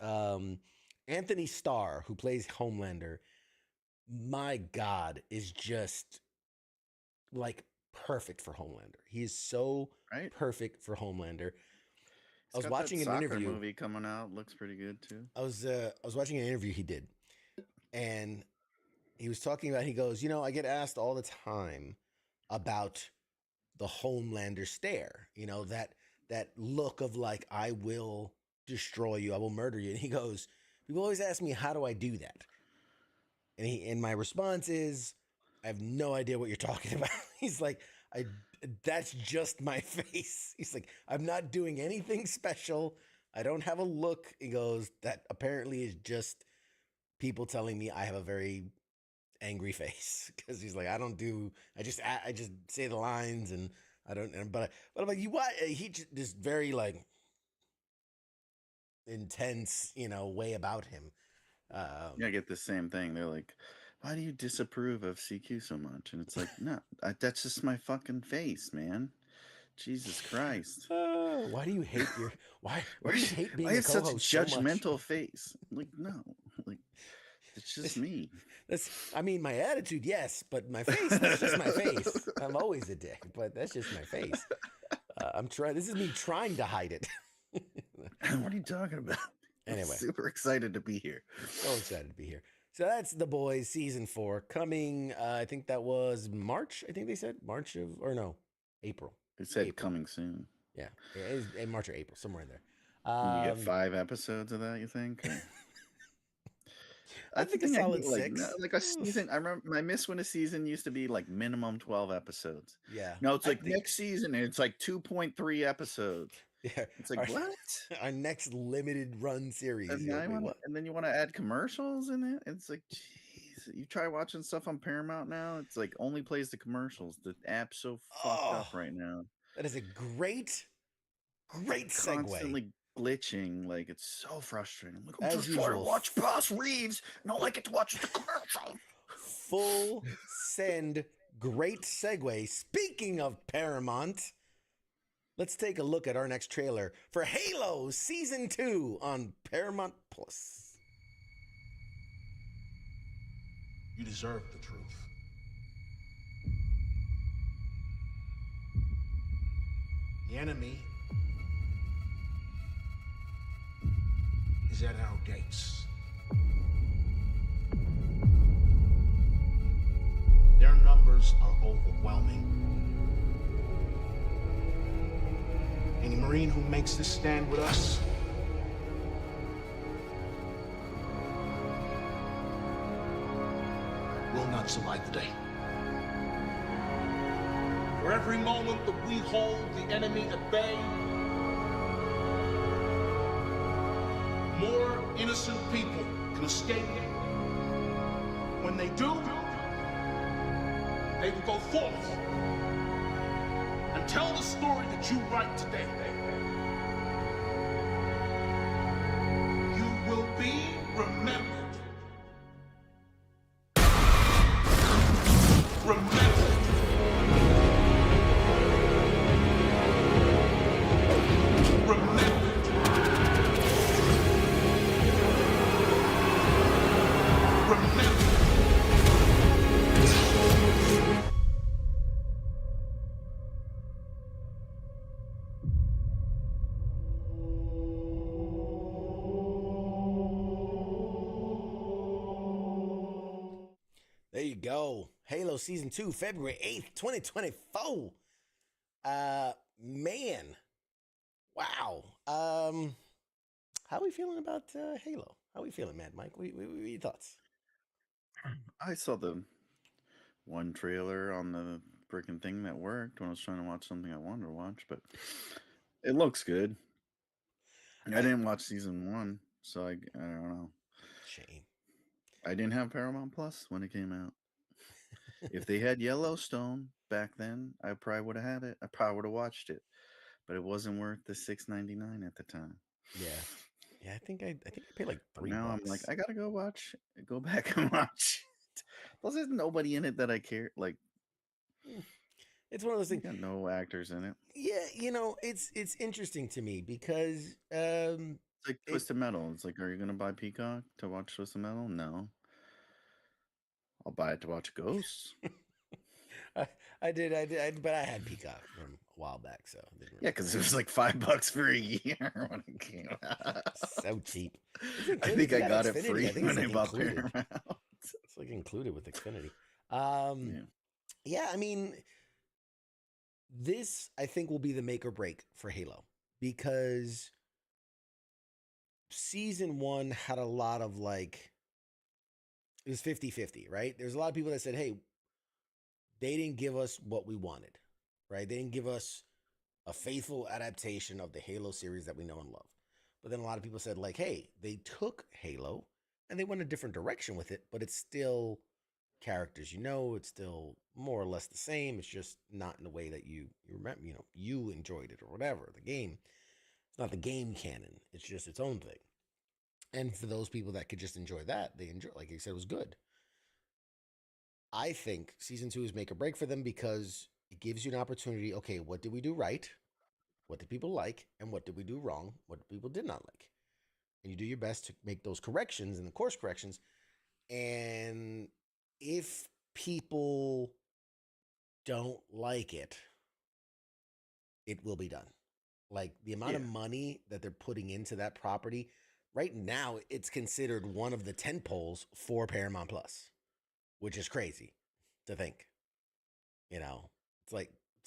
Anthony Starr, who plays Homelander, my God, is just like perfect for Homelander. He is so perfect for Homelander. I was watching an interview.
Movie coming out looks pretty good too.
I was watching an interview he did, and he was talking about. He goes, I get asked all the time about the Homelander stare. That look of like, I will destroy you, I will murder you. And he goes, people always ask me, how do I do that? And my response is, I have no idea what you're talking about. He's like, that's just my face. He's like, I'm not doing anything special. I don't have a look. He goes, that apparently is just people telling me I have a very angry face. Because he's like, I just say the lines and I don't, but I'm like, he just very like intense, way about him.
I get the same thing. They're like, why do you disapprove of CQ so much? And it's like, no, that's just my fucking face, man. Jesus Christ.
Why do you hate why do you hate being
I have such a judgmental
so much?
face? Like, no, like it's just me.
My attitude, yes, but my face, that's just my face. I'm always a dick, but that's just my face. This is me trying to hide it.
What are you talking about?
Anyway.
I'm super excited to be here.
So excited to be here. So that's The Boys season 4 coming. I think that was March. I think they said April.
It said coming soon.
Yeah, it is in March or April, somewhere in there.
You get 5 episodes of that, you think?
I
That's the
think a
thing I
solid
hate. Like,
six.
like a season. I remember I miss when a season used to be like minimum 12 episodes.
Yeah,
No, it's
I
like
think
next season and it's like 2.3 episodes.
yeah.
It's like
Our,
what?
our next limited run series.
And
You're
now
like, wait, what?
and then you want to add commercials in it. It's like, jeez, you try watching stuff on Paramount now. It's like only plays the commercials. The app's so fucked
Oh,
up right now.
that is a great segue.
Constantly glitching. Like it's so frustrating. I'm like, I'm
As
just trying to
usual,
watch past Reeves, and all I get to watch is the commercial.
full send. Great segue. Speaking of Paramount, let's take a look at our next trailer for Halo Season 2 on Paramount Plus.
You deserve the truth. The enemy is at our gates. Their numbers are overwhelming. Any Marine who makes this stand with us will not survive the day. For every moment that we hold the enemy at bay, more innocent people can escape. When they do, they will go forth and tell the story that you write today. You will be remembered. Remembered. Remembered. Remembered.
There you go. Halo Season 2, February 8th, 2024. Man. Wow. How are we feeling about Halo? How are we feeling, Mad Mike? What are your thoughts?
I saw the one trailer on the freaking thing that worked when I was trying to watch something I wanted to watch, but it looks good. I didn't watch season 1, so I don't know.
Shame.
I didn't have Paramount Plus when it came out. If they had Yellowstone back then, I probably would have had it. I probably would have watched it, but it wasn't worth the $6.99 at the time.
Yeah. Yeah, I think I paid like
But
$3.
now I'm like, I gotta go back and watch it. Plus, there's nobody in it that I care. Like,
It's one of those things.
got no actors in it.
Yeah, it's interesting to me because
It's like Twisted Metal. It's like, are you gonna buy Peacock to watch Twisted Metal? No. I'll buy it to watch Ghosts.
I did, but I had Peacock from a while back, so I didn't
Yeah, because it was like $5 for a year when it came out.
so cheap.
I think I got it free when I bought
included.
Paramount.
It's like included with Xfinity.
Yeah.
Yeah, I mean, this I think will be the make or break for Halo because season 1 had a lot of like, it was 50-50, right? There's a lot of people that said, hey, they didn't give us what we wanted, right? They didn't give us a faithful adaptation of the Halo series that we know and love. But then a lot of people said, like, hey, they took Halo and they went a different direction with it, but it's still characters, it's still more or less the same. It's just not in the way that you remember, you enjoyed it or whatever. The game, it's not the game canon. It's just its own thing. And for those people that could just enjoy that, they enjoy, like I said, it was good. I think season 2 is make or break for them because it gives you an opportunity. Okay, what did we do right? What did people like? And what did we do wrong? What people did not like? And you do your best to make those corrections and the course corrections. And if people don't like it, it will be done. Like the amount of money that they're putting into that property right now, it's considered one of the 10 poles for Paramount Plus, which is crazy to think. It's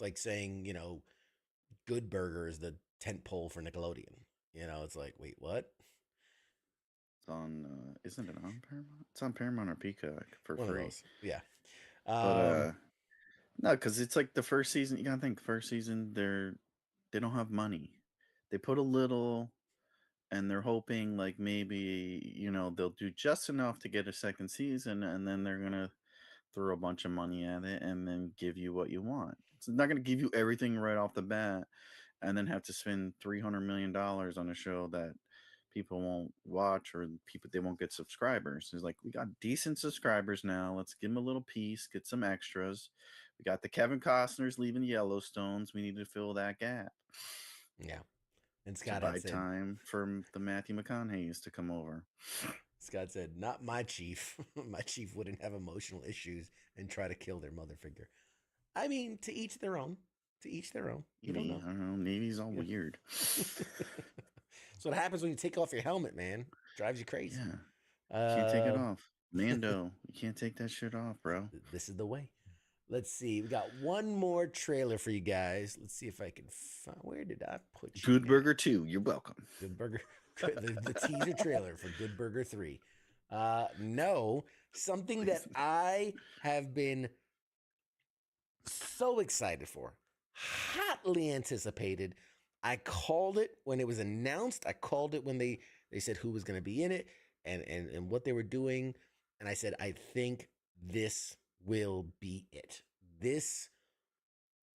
like saying, Good Burger is the tent pole for Nickelodeon. It's like, wait, what?
It's on. Isn't it on Paramount? It's on Paramount or Peacock for
One
free.
of those. Yeah.
But no, because it's like the first season. You gotta think first season. They don't have money. They put a little, and they're hoping like maybe they'll do just enough to get a second season, and then they're gonna throw a bunch of money at it and then give you what you want. It's not gonna give you everything right off the bat, and then have to spend $300 million on a show that people won't watch or people they won't get subscribers. It's like we got decent subscribers now. Let's give them a little piece, get some extras. We got the Kevin Costners leaving Yellowstones. We need to fill that gap.
Yeah. And
To
Scott
buy
had said,
time for the Matthew McConaughey's to come over.
Scott said, not my chief. My chief wouldn't have emotional issues and try to kill their mother figure. I mean, to each their own. To each their own. You don't know.
I don't know. Navy's all weird.
That's what happens when you take off your helmet, man. Drives you crazy.
Yeah. Can't take it off. Mando, you can't take that shit off, bro.
This is the way. Let's see. We got one more trailer for you guys. Let's see if I can find. Where did I put you?
Good Burger 2. You're welcome.
Good Burger. The teaser trailer for Good Burger 3. No, something that I have been so excited for, hotly anticipated. I called it when it was announced. I called it when they said who was going to be in it and what they were doing. And I said, I think this will be it. This,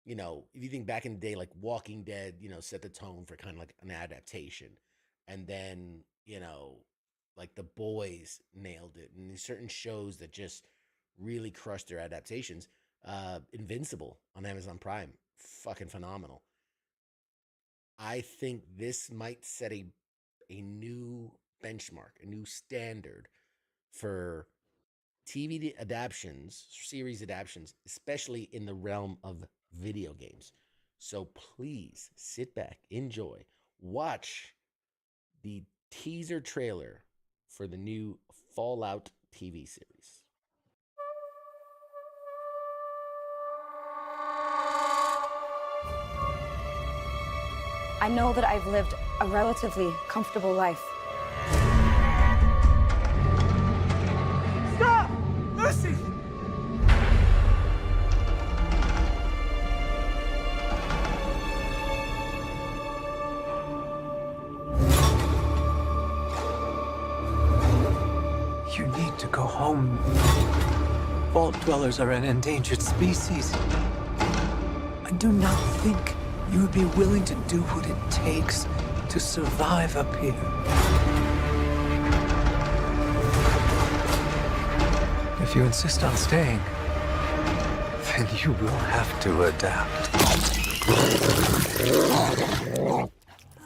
if you think back in the day, like Walking Dead, set the tone for kind of like an adaptation. And then, like The Boys nailed it. And there's certain shows that just really crushed their adaptations. Invincible on Amazon Prime, fucking phenomenal. I think this might set a new benchmark, a new standard for TV adaptions, series adaptions, especially in the realm of video games. So please sit back, enjoy, watch the teaser trailer for the new Fallout TV series.
I know that I've lived a relatively comfortable life.
Stop! Lucy!
You need to go home. Vault dwellers are an endangered species. I do not think you would be willing to do what it takes to survive up here. If you insist on staying, then you will have to adapt.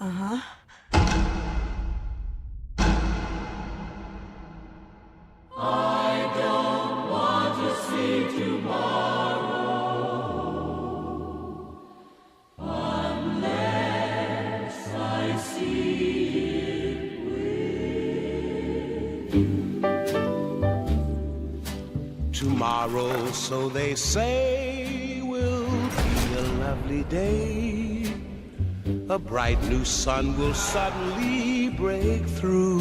Uh-huh.
I don't want to see tomorrow unless I see it with.
Tomorrow, so they say, will be a lovely day. A bright new sun will suddenly break through.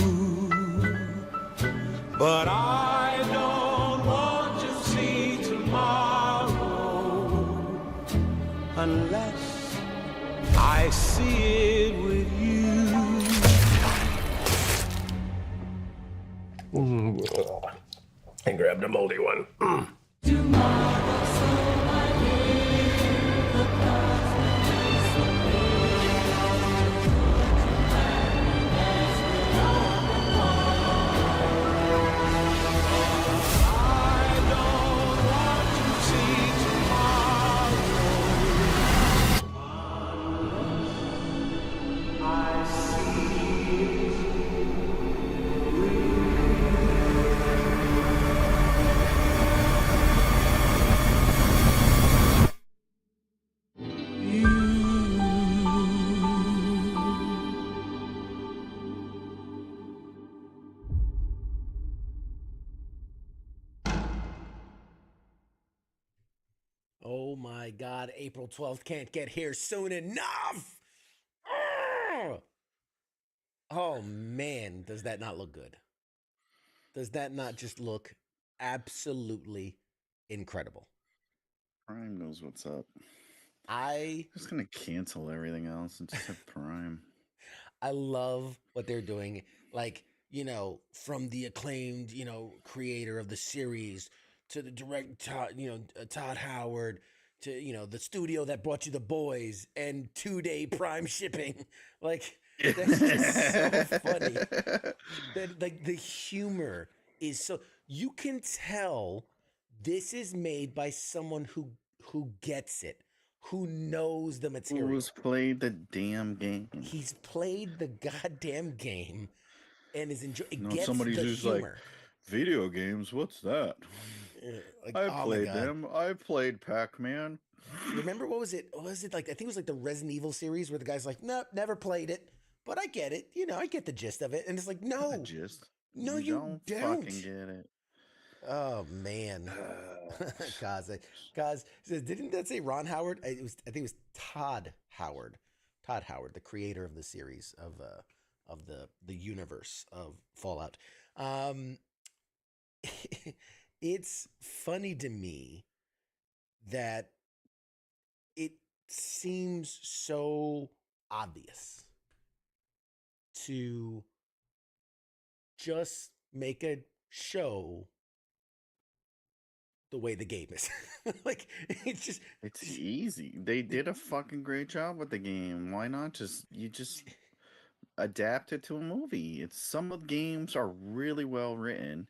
But I don't want to see tomorrow unless I see it with you.
I grabbed a moldy one.
Tomorrow, so I hear the
Oh my God, April 12th can't get here soon enough. Ugh. Oh man, does that not look good? Does that not just look absolutely incredible?
Prime knows what's up.
I'm
just gonna cancel everything else and just have Prime.
I love what they're doing. Like, from the acclaimed, creator of the series to the Todd Howard to, the studio that brought you The Boys and 2-day Prime shipping. Like, that's just so funny. That, like, the humor is so, you can tell this is made by someone who gets it, who knows the material.
Who's played the damn game?
He's played the goddamn game and is enjoying.
No,
Gets
somebody's
the
just like,
humor.
video games. What's that?
Like,
I
oh my
played
God.
them. I played Pac-Man.
Remember what was it? Was it like, I think it was like the Resident Evil series where the guy's like, nope, never played it, but I get it. I get the gist of it. And it's like, no,
Gist.
no,
you
don't.
fucking get it.
Oh man, Cause didn't that say Ron Howard? I think it was Todd Howard. Todd Howard, the creator of the series of the universe of Fallout. It's funny to me that it seems so obvious to just make a show the way the game is. Like, it's
easy. They did a fucking great job with the game. Why not just adapt it to a movie? Some of the games are really well written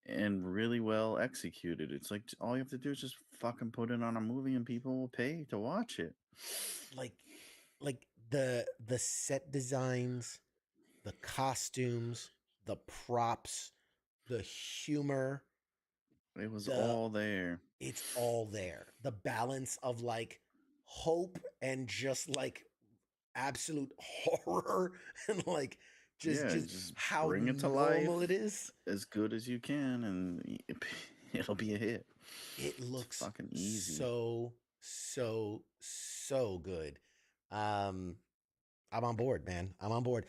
and really well executed. It's like all you have to do is just fucking put it on a movie and people will pay to watch it.
Like the set designs, the costumes, the props, the humor.
It was all there.
It's all there. The balance of like hope and just like absolute horror and like just how
bring it to
normal
life
it is.
as good as you can, and it'll be a hit.
It looks
fucking easy.
So good. I'm on board, man. I'm on board.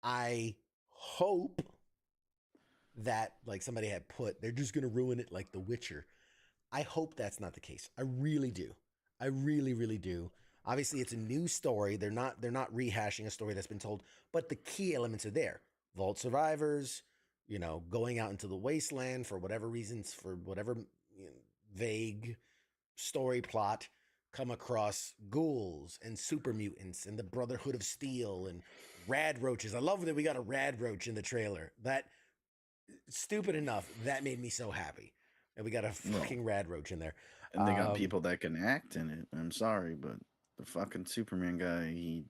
I hope that, like somebody had put, they're just gonna ruin it like The Witcher. I hope that's not the case. I really do. I really, really do. Obviously, it's a new story. They're not rehashing a story that's been told, but the key elements are there. Vault survivors, going out into the wasteland for whatever reasons, for whatever vague story plot, come across ghouls and super mutants and the Brotherhood of Steel and rad roaches. I love that we got a rad roach in the trailer. That, stupid enough, that made me so happy. And we got a fucking rad roach in there.
And they got people that can act in it. I'm sorry, but the fucking Superman guy,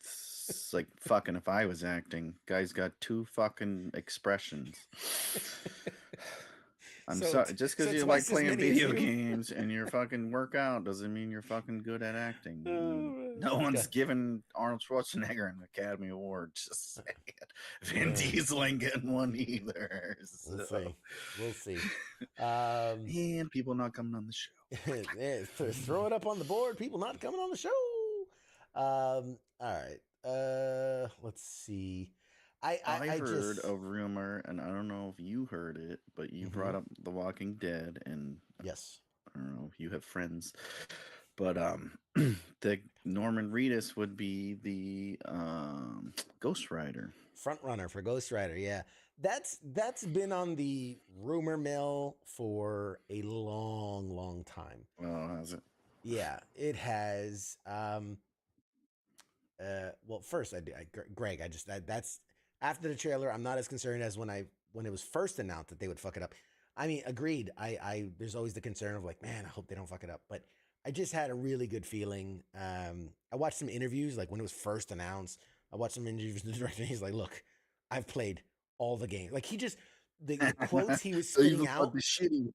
it's like fucking if I was acting. Guy's got 2 fucking expressions. I'm sorry. Just because you like playing video games and you're fucking work out doesn't mean you're fucking good at acting. No one's given Arnold Schwarzenegger an Academy Award. Just saying. Vin Diesel ain't getting one either. So.
We'll see.
And people not coming on the show.
Throw it up on the board. People not coming on the show. All right. Let's see.
I heard a rumor, and I don't know if you heard it, but you brought up The Walking Dead, and
yes,
I don't know if you have friends, but the Norman Reedus would be the Ghost Rider,
front runner for Ghost Rider. Yeah, that's been on the rumor mill for a long time.
Oh, has it?
Yeah, it has. Well, first Greg, that's after the trailer. I'm not as concerned as when it was first announced that they would fuck it up. I mean, agreed. I there's always the concern of like, man, I hope they don't fuck it up. But I just had a really good feeling. I watched some interviews, like when it was first announced. I watched some interviews with the director, and he's like, look, I've played all the games. Like, he just, the quotes he was spitting out.
The shitty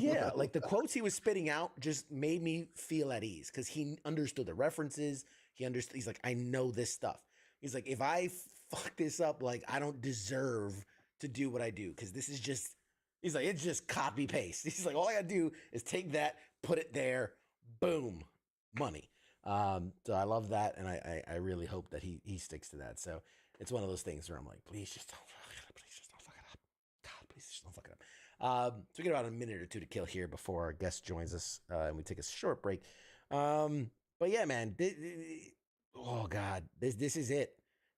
Yeah, like the quotes he was spitting out just made me feel at ease because he understood the references. He understood. He's like, I know this stuff. He's like, if I fuck this up, like, I don't deserve to do what I do because this is just, he's like, it's just copy paste. He's like, all I gotta do is take that, put it there, boom, money. So I love that, and I really hope that he sticks to that. So it's one of those things where I'm like, please just don't fuck it up. Please just don't fuck it up. please just don't fuck it up. So we get about a minute or two to kill here before our guest joins us, and we take a short break. But yeah, man, oh God, this is it.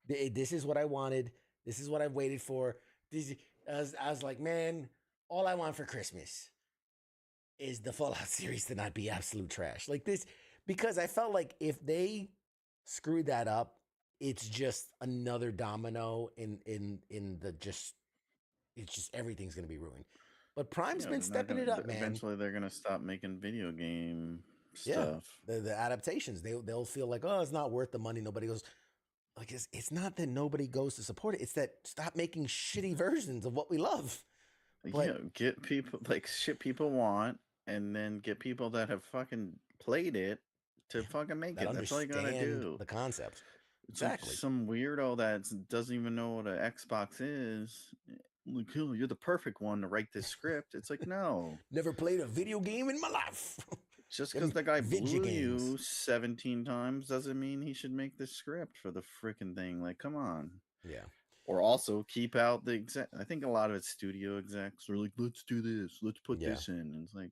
This is what I wanted. This is what I've waited for. I was like, man, all I want for Christmas is the Fallout series to not be absolute trash like this, because I felt like if they screwed that up, it's just another domino in the just. It's just everything's gonna be ruined. But Prime's been stepping it up, man.
Eventually, they're gonna stop making video game stuff.
The adaptations, they'll feel like, oh, it's not worth the money. Nobody goes. Like it's not that nobody goes to support it. It's that stop making shitty versions of what we love. But,
get people like shit people want, and then get people that have fucking played it to fucking make it. That's all you gotta do.
The concept.
Exactly. Like some weirdo that doesn't even know what an Xbox is. Like, oh, you're the perfect one to write this script. It's like, no.
Never played a video game in my life.
Just because the guy blew you 17 times doesn't mean he should make the script for the freaking thing. Like, come on.
Yeah.
Or also keep out the exec. I think a lot of it's studio execs are like, let's do this. Let's put this in. And it's like,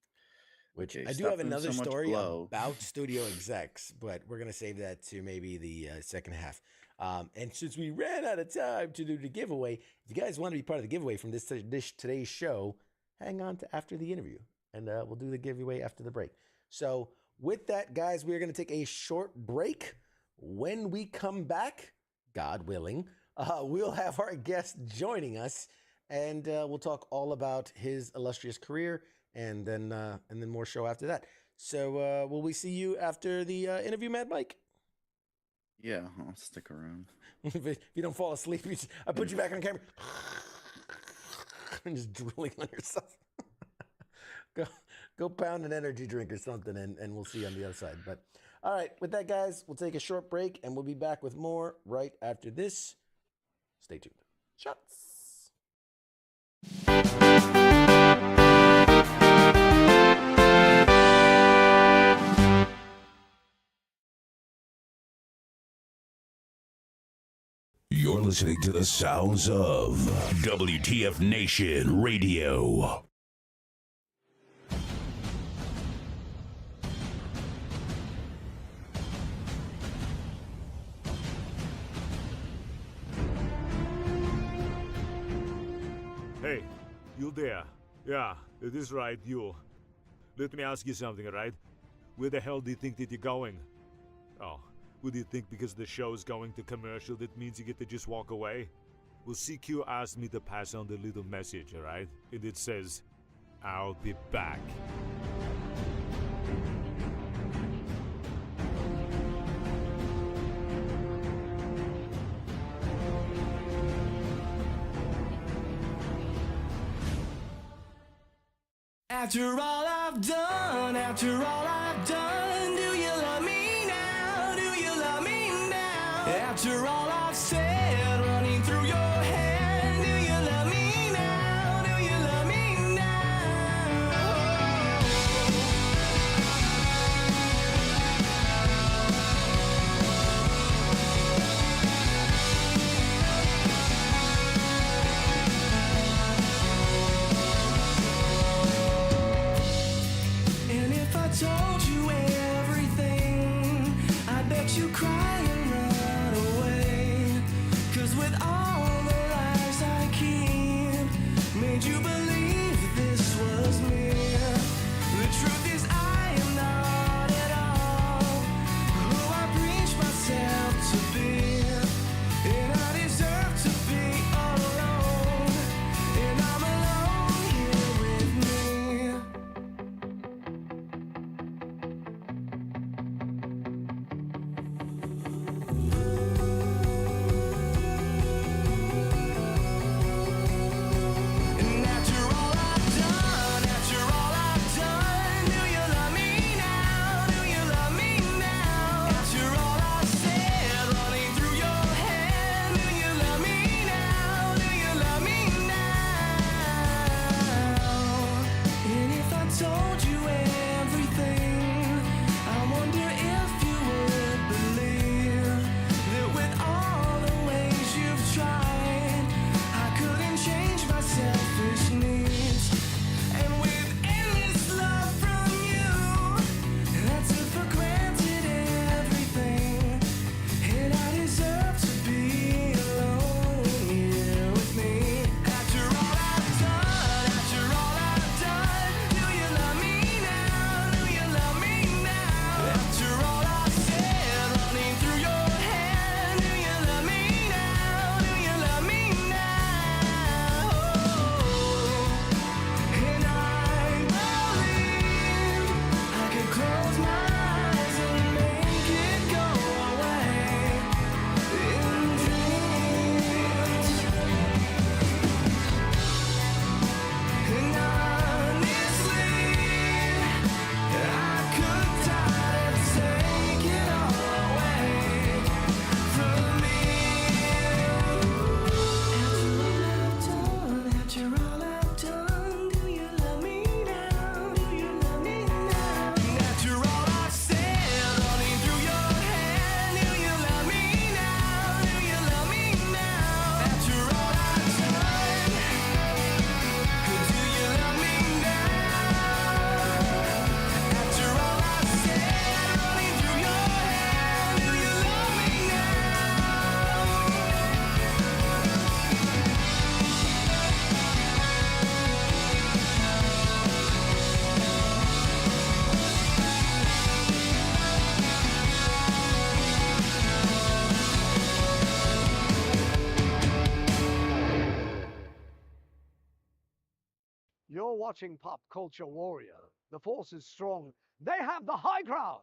which
okay,
I do have another story about studio execs, but we're going to save that to maybe the second half. And since we ran out of time to do the giveaway, if you guys want to be part of the giveaway from today's show, hang on to after the interview, and we'll do the giveaway after the break. So with that, guys, we're going to take a short break. When we come back, God willing, we'll have our guest joining us, and we'll talk all about his illustrious career, and then more show after that. So will we see you after the interview, Mad Mike?
Yeah, I'll stick around.
If you don't fall asleep, I put you back on camera and just drooling on yourself. Go pound an energy drink or something, and we'll see you on the other side. But all right, with that, guys, we'll take a short break, and we'll be back with more right after this. Stay tuned. Shots.
You're listening to the sounds of WTF Nation Radio.
Hey, you there? Yeah, it is right, you. Let me ask you something, right? Where the hell do you think that you're going? Oh, would you think because the show's going to commercial that means you get to just walk away? Well, CQ asked me to pass on the little message, alright? And it says, I'll be back.
After all I've done, do you love me now? Do you love me now? After all I've said, running through your head, do you love me now? Do you love me told you everything, I bet you cry and run away. 'Cause with all the lies I keep, made you believe this was me. The truth is I am not at all who I preach myself to be. And I deserve to be alone, and I'm alone here with me.
You're watching Pop Culture Warrior. The force is strong. They have the high ground.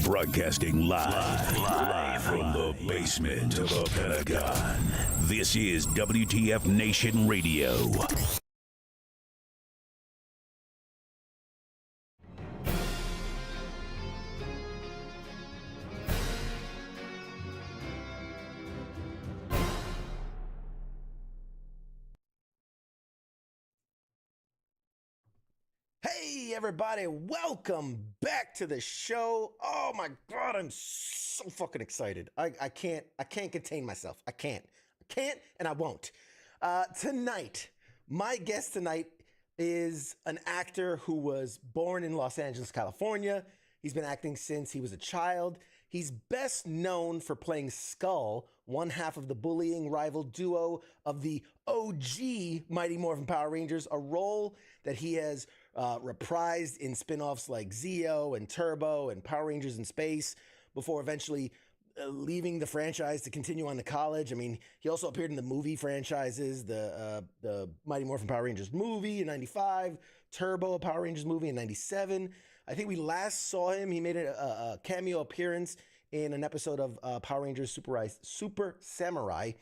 Broadcasting live from the basement of a Pentagon. This is WTF Nation Radio.
Hey everybody, welcome back to the show. Oh my god, I'm so fucking excited. I can't contain myself. I can't and I won't. Tonight, my guest tonight is an actor who was born in Los Angeles, California. He's been acting since he was a child. He's best known for playing Skull, one half of the bullying rival duo of the OG Mighty Morphin Power Rangers, a role that he has reprised in spin-offs like Zeo and Turbo and Power Rangers in Space before eventually leaving the franchise to continue on to college. I mean, he also appeared in the movie franchises, the Mighty Morphin Power Rangers movie in 95, Turbo, a Power Rangers movie in 97. I think we last saw him. He made a cameo appearance in an episode of Power Rangers Super Samurai.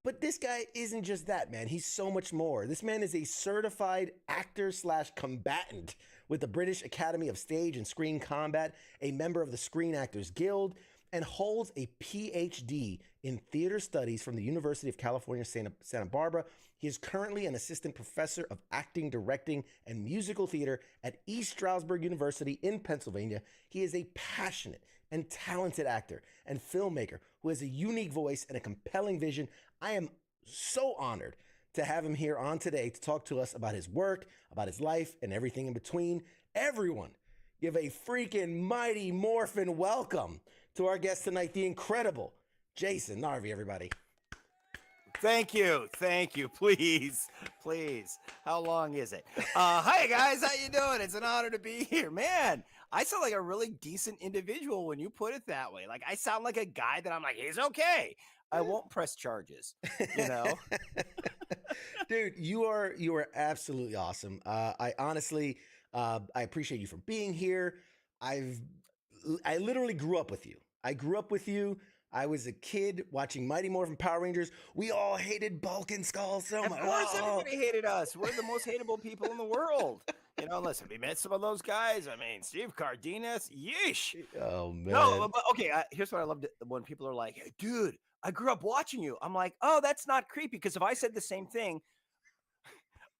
But this guy isn't just that, man. He's so much more. This man is a certified actor/combatant with the British Academy of Stage and Screen Combat, a member of the Screen Actors Guild, and holds a PhD in theater studies from the University of California, Santa Barbara. He is currently an assistant professor of acting, directing, and musical theater at East Stroudsburg University in Pennsylvania. He is a passionate and talented actor and filmmaker who has a unique voice and a compelling vision. I am so honored to have him here on today to talk to us about his work, about his life, and everything in between. Everyone, give a freaking mighty morphin welcome to our guest tonight, the incredible Jason Narvy, everybody.
Thank you. Please. How long is it? Hi guys, how you doing? It's an honor to be here, man. I sound like a really decent individual when you put it that way. Like I sound like a guy that I'm like, he's okay. I won't press charges, you know.
Dude, you are absolutely awesome. I honestly, I appreciate you for being here. I literally grew up with you. I was a kid watching Mighty Morphin Power Rangers. We all hated Bulk and Skull so much.
Of course, everybody hated us. We're the most hateable people in the world. You know, listen, we met some of those guys. I mean, Steve Cardenas, yeesh.
Oh, man.
No, but okay, here's what I loved when people are like, hey, dude, I grew up watching you. I'm like, oh, that's not creepy, because if I said the same thing,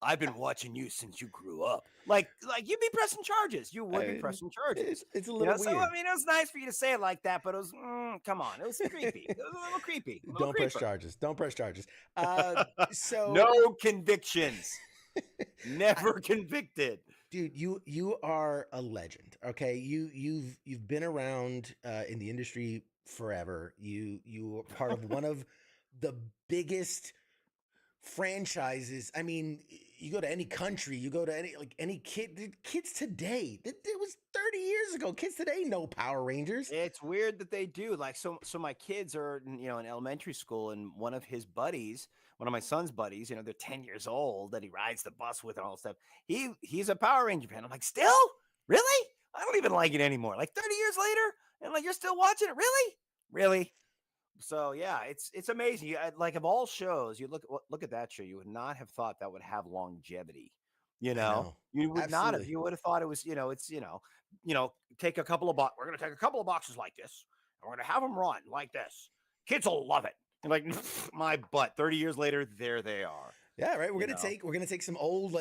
I've been watching you since you grew up. Like you'd be pressing charges. You would be pressing charges.
It's a little weird.
So, I mean, it was nice for you to say it like that, but it was, come on. It was creepy. It was a little creepy.
Don't press charges. Don't press charges. So
no convictions. Never convicted.
Dude, you are a legend. Okay, you've been around in the industry forever. You are part of one of the biggest franchises. I mean, you go to any country, you go to any kids today. It was 30 years ago. Kids today know Power Rangers.
It's weird that they do. Like, so my kids are, in elementary school, and one of my son's buddies, they're 10 years old, that he rides the bus with and all that stuff. He's a Power Ranger fan. I'm like, still? Really? I don't even like it anymore. Like 30 years later, and like you're still watching it? Really? So yeah, it's amazing. Like, of all shows, you look at that show, you would not have thought that would have longevity. You would
Absolutely.
not have. You would have thought it was, take a couple of we're gonna take a couple of boxes like this, and we're gonna have them run like this. Kids will love it. And like, my butt. 30 years later, there they are.
Yeah, right. We're gonna take some old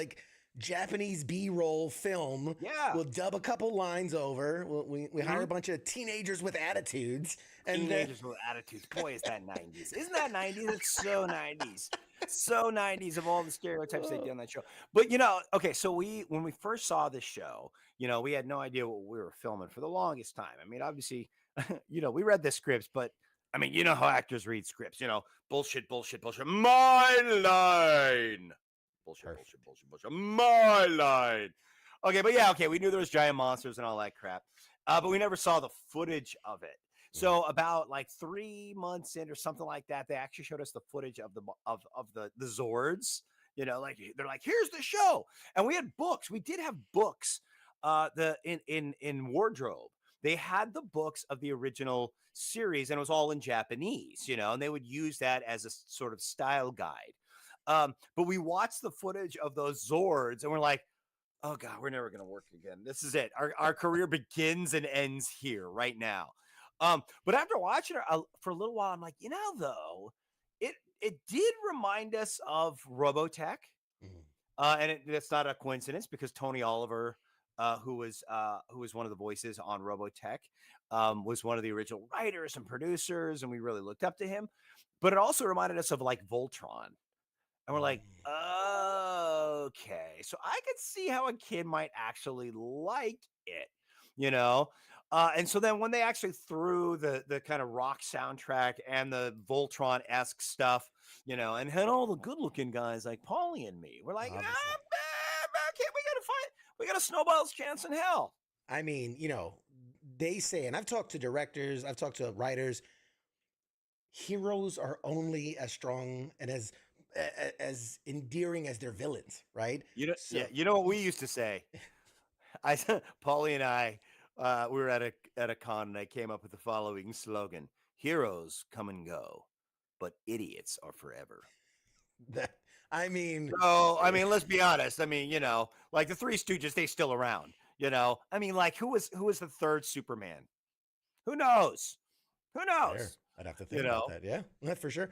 Japanese B-roll film.
Yeah.
We'll dub a couple lines over. We hire a bunch of teenagers with attitudes.
Teenagers with attitudes. Boy, is that 90s. Isn't that 90s? It's so 90s. So 90s of all the stereotypes they did on that show. But, okay, so when we first saw this show, we had no idea what we were filming for the longest time. I mean, obviously, we read the scripts, but I mean, you know how actors read scripts, bullshit. My line. Bullshit. My line. Okay, but yeah, we knew there was giant monsters and all that crap. But we never saw the footage of it. So about 3 months in or something like that, they actually showed us the footage of the Zords. They're like, here's the show. And we had books. We did have books in wardrobe they had the books of the original series, and it was all in Japanese, and they would use that as a sort of style guide. But we watched the footage of those Zords, and we're like, oh God, we're never going to work again. This is it. Our career begins and ends here right now. But after watching her for a little while, I'm like, though, it did remind us of Robotech. And that's not a coincidence, because Tony Oliver, who was one of the voices on Robotech, was one of the original writers and producers, and we really looked up to him. But it also reminded us of like Voltron. And we're like, okay, so I could see how a kid might actually like it, and so then when they actually threw the kind of rock soundtrack and the Voltron-esque stuff, and had all the good-looking guys like Paulie and me, we're like, okay, we got a snowball's chance in hell.
I mean, they say, and I've talked to directors, I've talked to writers, heroes are only as strong and as endearing as their villains, right?
Yeah, you know what we used to say? Paulie and I, we were at a con, and I came up with the following slogan: heroes come and go, but idiots are forever. Let's be honest. Like the Three Stooges, they still around. Like who was the third Superman? Who knows?
Fair. I'd have to think about that. Yeah, for sure.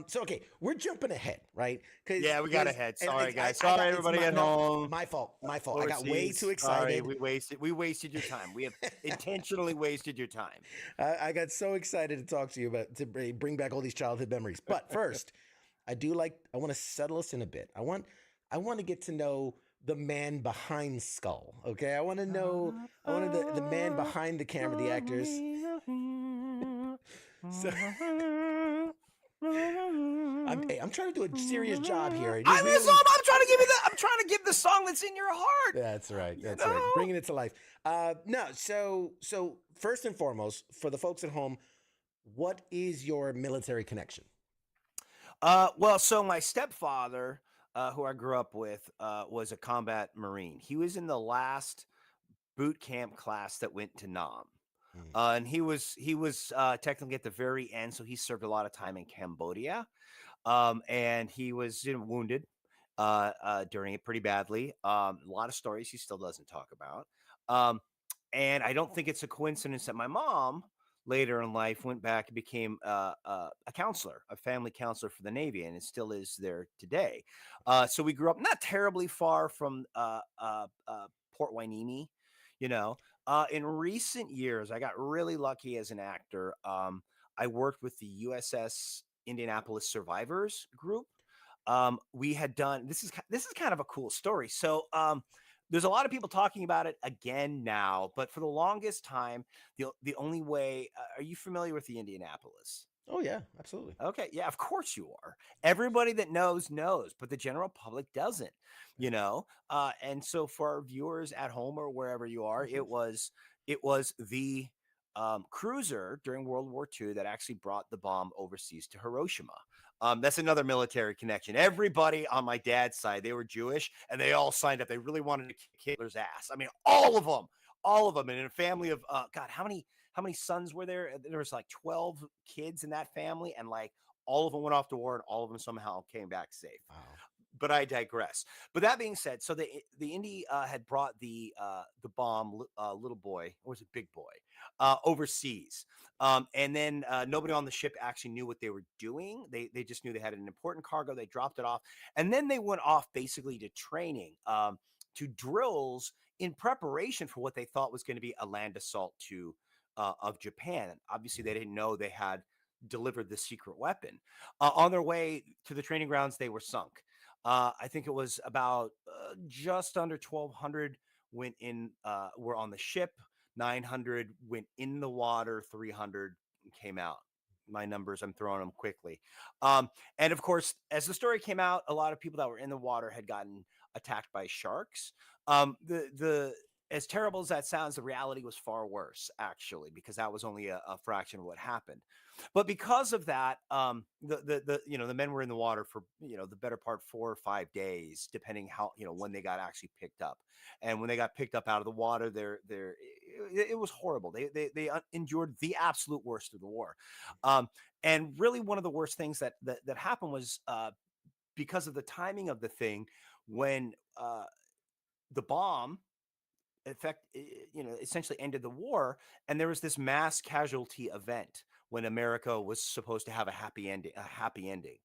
So, okay, we're jumping ahead, right?
Yeah, we got ahead. Sorry, guys. Sorry, everybody at home.
My fault. I got way too excited.
Sorry, we wasted your time. We have intentionally wasted your time.
I got so excited to talk to you to bring back all these childhood memories. But first, I want to settle us in a bit. I want to get to know the man behind Skull. Okay, I want to know the man behind the camera, the actors. So, I'm trying to do a serious job here.
I'm trying to give the song that's in your heart.
That's right. Right. Bringing it to life. So first and foremost, for the folks at home, what is your military connection?
So my stepfather, who I grew up with, was a combat Marine. He was in the last boot camp class that went to Nam. And he was technically at the very end, so he served a lot of time in Cambodia, and he was wounded during it pretty badly. A lot of stories he still doesn't talk about, and I don't think it's a coincidence that my mom later in life went back and became a counselor, a family counselor for the Navy, and it still is there today. So we grew up not terribly far from Port Hueneme, in recent years, I got really lucky as an actor. I worked with the USS Indianapolis Survivors group. We had done, this is kind of a cool story. So there's a lot of people talking about it again now, but for the longest time, the only way, are you familiar with the Indianapolis?
Oh yeah, absolutely.
Okay. Yeah, of course you are. Everybody that knows, but the general public doesn't, and so for our viewers at home or wherever you are, it was the cruiser during World War II that actually brought the bomb overseas to Hiroshima. That's another military connection. Everybody on my dad's side, they were Jewish, and they all signed up. They really wanted to kick Hitler's ass. All of them. And in a family of, God, how many sons were there? There was like 12 kids in that family, and like all of them went off to war, and all of them somehow came back safe. Wow. But I digress. But that being said, so the Indy had brought the bomb, little boy, or was it big boy, overseas. And then nobody on the ship actually knew what they were doing. They just knew they had an important cargo. They dropped it off. And then they went off basically to training, to drills in preparation for what they thought was going to be a land assault of Japan. Obviously, they didn't know they had delivered the secret weapon. On their way to the training grounds, they were sunk. I think it was about just under 1,200 went in, were on the ship. 900 went in the water. 300 came out. My numbers, I'm throwing them quickly. And of course, as the story came out, a lot of people that were in the water had gotten attacked by sharks. As terrible as that sounds, the reality was far worse, actually, because that was only a fraction of what happened. But because of that, the men were in the water for the better part 4 or 5 days, depending how when they got actually picked up. And when they got picked up out of the water, it it was horrible. They endured the absolute worst of the war. And really one of the worst things that happened was because of the timing of the thing, when the bomb essentially ended the war, and there was this mass casualty event when America was supposed to have a happy ending.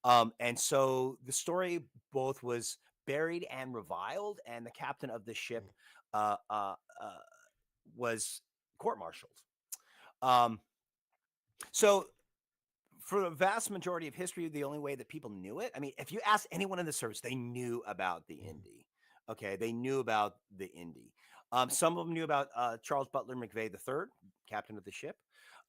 And so the story both was buried and reviled, and the captain of the ship was court-martialed. So for the vast majority of history, the only way that people knew it, I mean, if you ask anyone in the service, they knew about the Indy. Okay, they knew about the Indy. Some of them knew about Charles Butler McVeigh III, captain of the ship,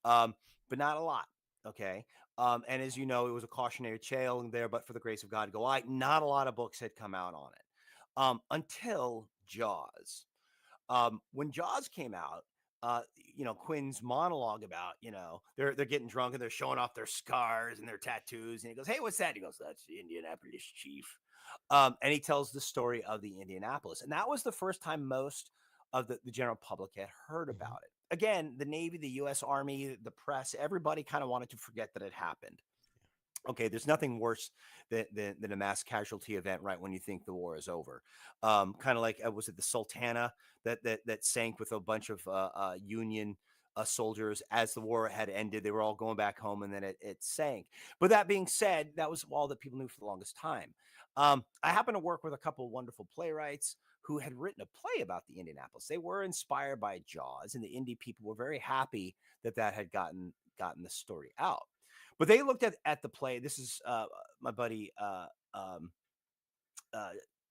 but not a lot. Okay, and as you know, it was a cautionary tale in there, but for the grace of God, go I. Not a lot of books had come out on it until Jaws. When Jaws came out, Quinn's monologue about, they're getting drunk and they're showing off their scars and their tattoos. And he goes, "Hey, what's that?" He goes, "That's the Indianapolis chief." And he tells the story of the Indianapolis. And that was the first time most of the general public had heard about it. Again, the Navy, the U.S. Army, the press, everybody kind of wanted to forget that it happened. Okay, there's nothing worse than a mass casualty event right when you think the war is over. Kind of like, was it the Sultana that sank with a bunch of Union soldiers as the war had ended? They were all going back home, and then it sank. But that being said, that was all that people knew for the longest time. I happen to work with a couple of wonderful playwrights who had written a play about the Indianapolis. They were inspired by Jaws, and the Indy people were very happy that had gotten the story out. But they looked at the play. This is my buddy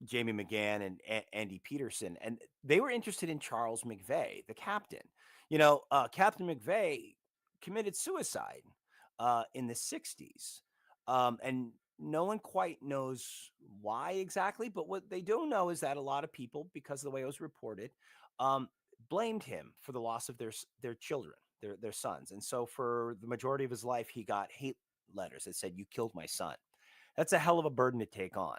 Jamie McGann and Andy Peterson, and they were interested in Charles McVeigh, the captain. Captain McVeigh committed suicide in the 60s, and no one quite knows why exactly. But what they do know is that a lot of people, because of the way it was reported, blamed him for the loss of their children. Their sons. And so for the majority of his life, he got hate letters that said, "You killed my son." That's a hell of a burden to take on.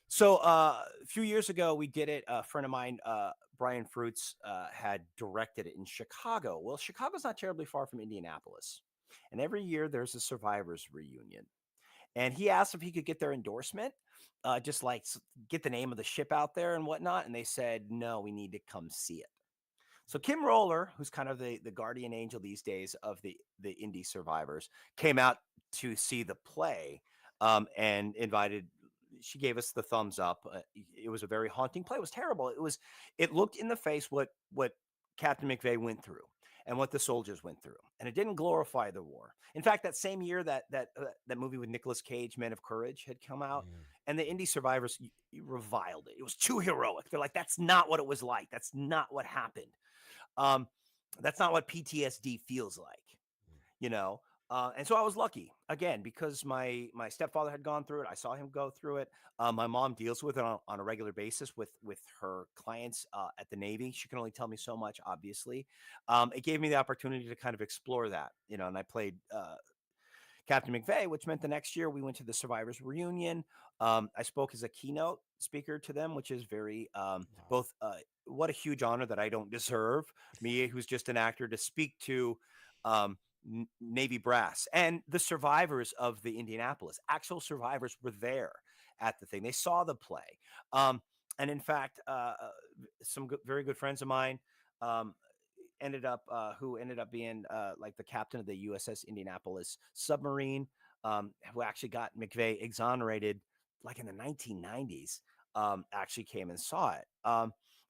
So a few years ago, we did it. A friend of mine, Brian Fruits, had directed it in Chicago. Well, Chicago's not terribly far from Indianapolis. And every year there's a survivors reunion. And he asked if he could get their endorsement, just like get the name of the ship out there and whatnot. And they said, "No, we need to come see it." So Kim Roller, who's kind of the guardian angel these days of the Indy survivors, came out to see the play and invited. She gave us the thumbs up. It was a very haunting play. It was terrible. It looked in the face what Captain McVeigh went through and what the soldiers went through, and it didn't glorify the war. In fact, that same year that movie with Nicolas Cage, Men of Courage, had come out, and the Indy survivors reviled it. It was too heroic. They're like, "That's not what it was like. That's not what happened. That's not what PTSD feels like," and so I was lucky again because my stepfather had gone through it. I saw him go through it. My mom deals with it on a regular basis with her clients at the Navy. She can only tell me so much, obviously. It gave me the opportunity to kind of explore that, and I played Captain McVeigh, which meant the next year we went to the survivors reunion. I spoke as a keynote speaker to them, which is very both what a huge honor that I don't deserve, me who's just an actor, to speak to Navy brass and the survivors of the Indianapolis. Actual survivors were there at the thing. They saw the play. And in fact, some very good friends of mine ended up being like the captain of the USS Indianapolis submarine, who actually got McVeigh exonerated like in the 1990s, actually came and saw it.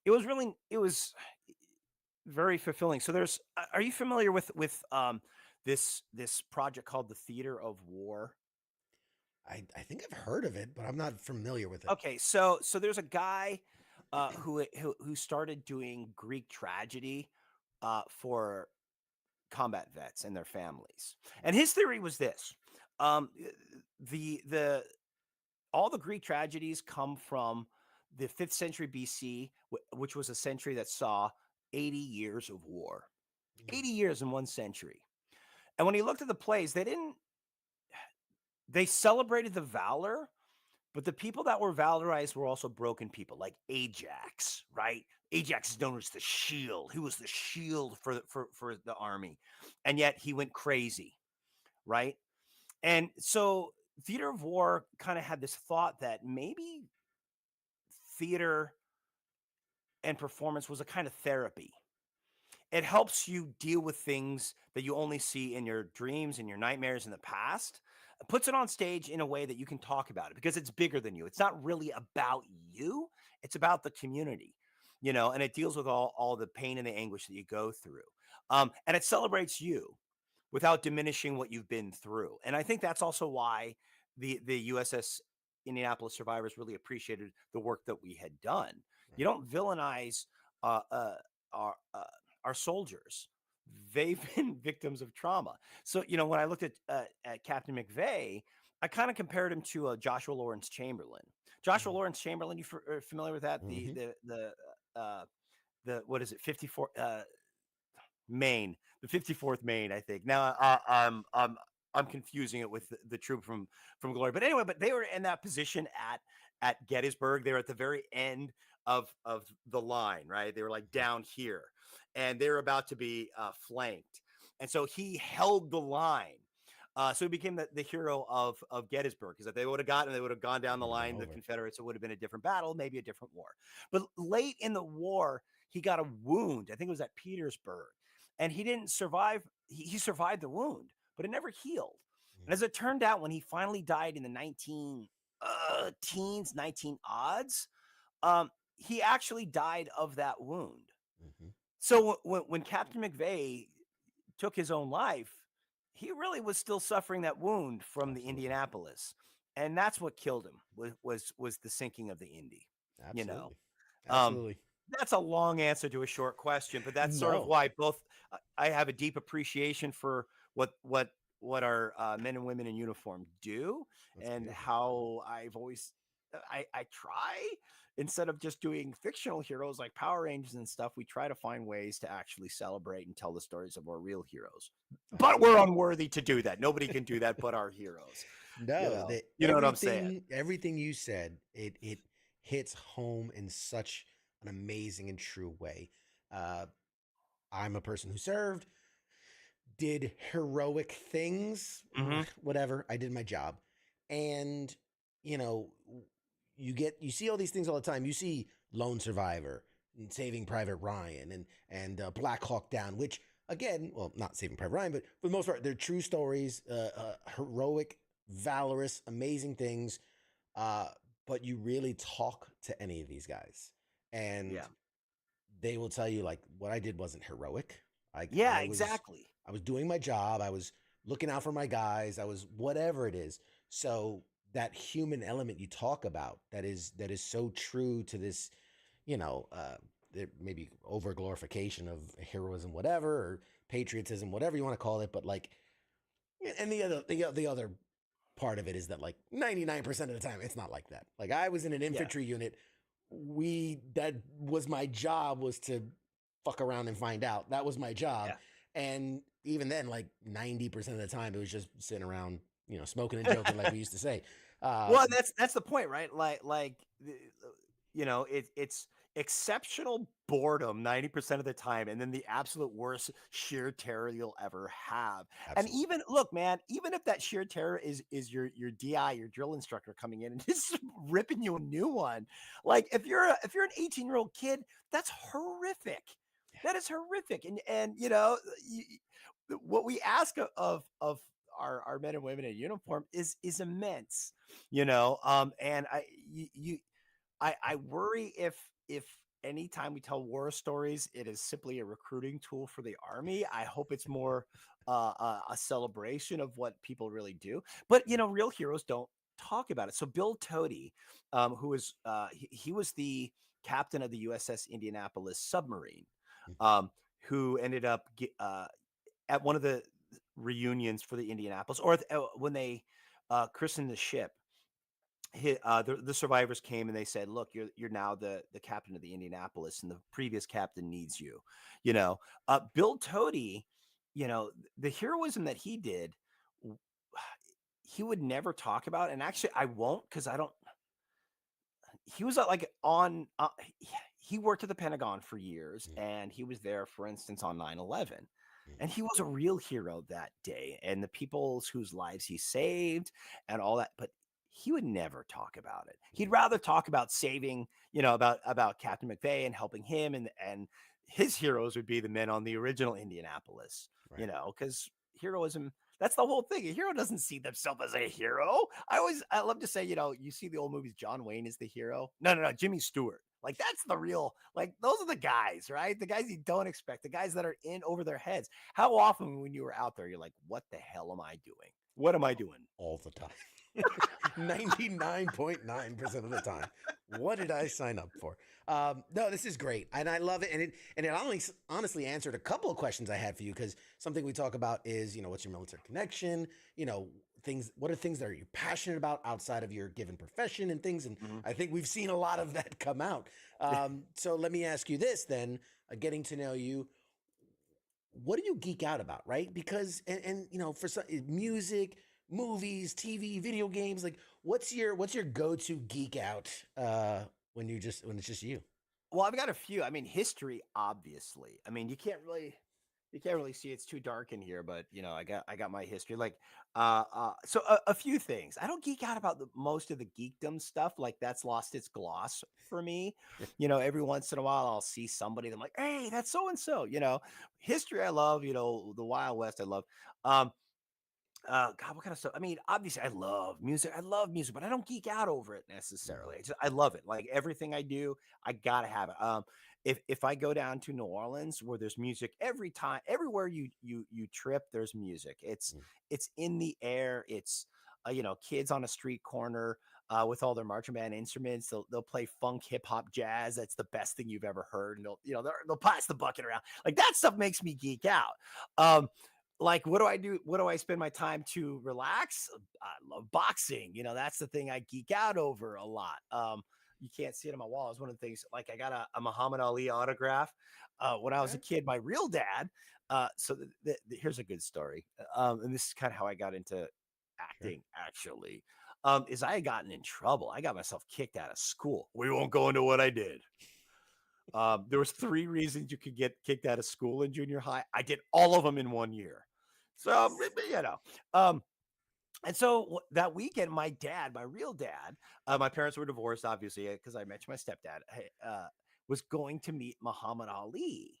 It was very fulfilling. So are you familiar with this project called the Theater of War?
I think I've heard of it, but I'm not familiar with it.
Okay, so there's a guy who started doing Greek tragedy for combat vets and their families, and his theory was this: all the Greek tragedies come from the 5th century BC, which was a century that saw 80 years of war, 80 years in one century. And when he looked at the plays, they celebrated the valor, But the people that were valorized were also broken people, like Ajax, right? Ajax is known as the shield. He was the shield for the army, and yet he went crazy, right? And so theater of war kind of had this thought that maybe theater and performance was a kind of therapy. It helps you deal with things that you only see in your dreams and your nightmares in the past. It puts it on stage in a way that you can talk about it because it's bigger than you. It's not really about you. It's about the community, and it deals with all the pain and the anguish that you go through. And it celebrates you without diminishing what you've been through. And I think that's also why the USS Indianapolis survivors really appreciated the work that we had done. You don't villainize uh, uh, our our soldiers. They've been victims of trauma. So when I looked at Captain McVeigh, I kind of compared him to Joshua Lawrence Chamberlain. Joshua Lawrence Chamberlain, you are familiar with that? The what is it? 54 Maine, the 54th Maine, I think. Now I'm confusing it with the troop from Glory. But anyway, but they were in that position at Gettysburg. They were at the very end of the line, right? They were like down here, and they were about to be flanked. And so he held the line. So he became the hero of Gettysburg, because if they would have gone down the line, the Confederates, it would have been a different battle, maybe a different war. But late in the war, he got a wound. I think it was at Petersburg. And he didn't survive. He survived the wound, but it never healed. And as it turned out, when he finally died in the 19 odds, he actually died of that wound. So when Captain McVeigh took his own life, he really was still suffering that wound from the Indianapolis, and that's what killed him. Was the sinking of the Indy.
Absolutely.
Absolutely. That's a long answer to a short question, but that's sort of why I have a deep appreciation for what our men and women in uniform do. That's and beautiful. How I've always I try, instead of just doing fictional heroes like Power Rangers and stuff, we try to find ways to actually celebrate and tell the stories of our real heroes. But we're unworthy to do that. Nobody can do that but our heroes.
No,
you know what I'm saying?
Everything you said, it hits home in such an amazing and true way. I'm a person who served, did heroic things, whatever. I did my job. And, you see all these things all the time. You see Lone Survivor and Saving Private Ryan and Black Hawk Down, which, again, well, not Saving Private Ryan, but for the most part, they're true stories, heroic, valorous, amazing things. But you really talk to any of these guys, and they will tell you, like, what I did wasn't heroic.
Exactly.
I was doing my job. I was looking out for my guys. I was whatever it is. So that human element you talk about, that is so true to this, maybe over glorification of heroism, whatever, or patriotism, whatever you want to call it. But like, and the other part of it is that, like, 99% of the time, it's not like that. Like, I was in an infantry unit. That was my job, was to fuck around and find out. That was my job. And even then, like 90% of the time, it was just sitting around, smoking and joking, like we used to say.
Well, that's the point, right? It's exceptional boredom 90% of the time, and then the absolute worst sheer terror you'll ever have. Absolutely. And even if that sheer terror is your DI, your drill instructor, coming in and just ripping you a new one, like if you're an 18-year-old kid, that's horrific. That is horrific. And what we ask of our men and women in uniform is immense, and I worry if anytime we tell war stories, it is simply a recruiting tool for the Army. I hope it's more a celebration of what people really do. But real heroes don't talk about it. So Bill Tody, who was he was the captain of the USS Indianapolis submarine, who ended up at one of the reunions for the Indianapolis, or when they christened the ship. The survivors came and they said, "Look, you're now the captain of the Indianapolis, and the previous captain needs you." Bill Tody, the heroism that he did, he would never talk about. And actually, I won't, because I don't he was like on he worked at the Pentagon for years, and he was there, for instance, on 9/11. And he was a real hero that day, and the people whose lives he saved and all that, but he would never talk about it. He'd rather talk about saving, about Captain McVeigh and helping him, and his heroes would be the men on the original Indianapolis, because heroism, that's the whole thing. A hero doesn't see themselves as a hero. I love to say, you see the old movies, John Wayne is the hero. No, Jimmy Stewart. Like, that's the real, like, those are the guys, right? The guys you don't expect, the guys that are in over their heads. How often when you were out there, you're like, what the hell am I doing? What am I doing?
All the time. 99.9% of the time. What did I sign up for? No, this is great. And I love it. And it honestly answered a couple of questions I had for you, because something we talk about is, what's your military connection? What are things that you're passionate about outside of your given profession and things. And I think we've seen a lot of that come out. So let me ask you this then, getting to know you. What do you geek out about, right? Because, and for some, music, movies, TV, video games, like what's your go-to geek out when it's just you?
Well, I've got a few. I mean, history, obviously. I mean, you can't really see, it's too dark in here, but I got my history. Like so a few things. I don't geek out about most of the geekdom stuff. Like, that's lost its gloss for me. Every once in a while I'll see somebody, I'm like, hey, that's so and so. History I love, the Wild West I love. God, what kind of stuff? I mean, obviously, I love music, but I don't geek out over it necessarily. I love it. Like, everything I do, I gotta have it. If I go down to New Orleans, where there's music everywhere you trip, there's music. It's in the air. It's kids on a street corner with all their marching band instruments. They'll play funk, hip hop, jazz. That's the best thing you've ever heard. And they'll pass the bucket around. Like, that stuff makes me geek out. Like, what do I do? What do I spend my time to relax? I love boxing. That's the thing I geek out over a lot. You can't see it on my wall. It's one of the things, like, I got a Muhammad Ali autograph when I was a kid. My real dad. So here's a good story. And this is kind of how I got into acting, actually, is I had gotten in trouble. I got myself kicked out of school. We won't go into what I did. There was 3 reasons you could get kicked out of school in junior high. I did all of them in 1 year. So, and so that weekend, my real dad, my parents were divorced, obviously, because I mentioned my stepdad, was going to meet Muhammad Ali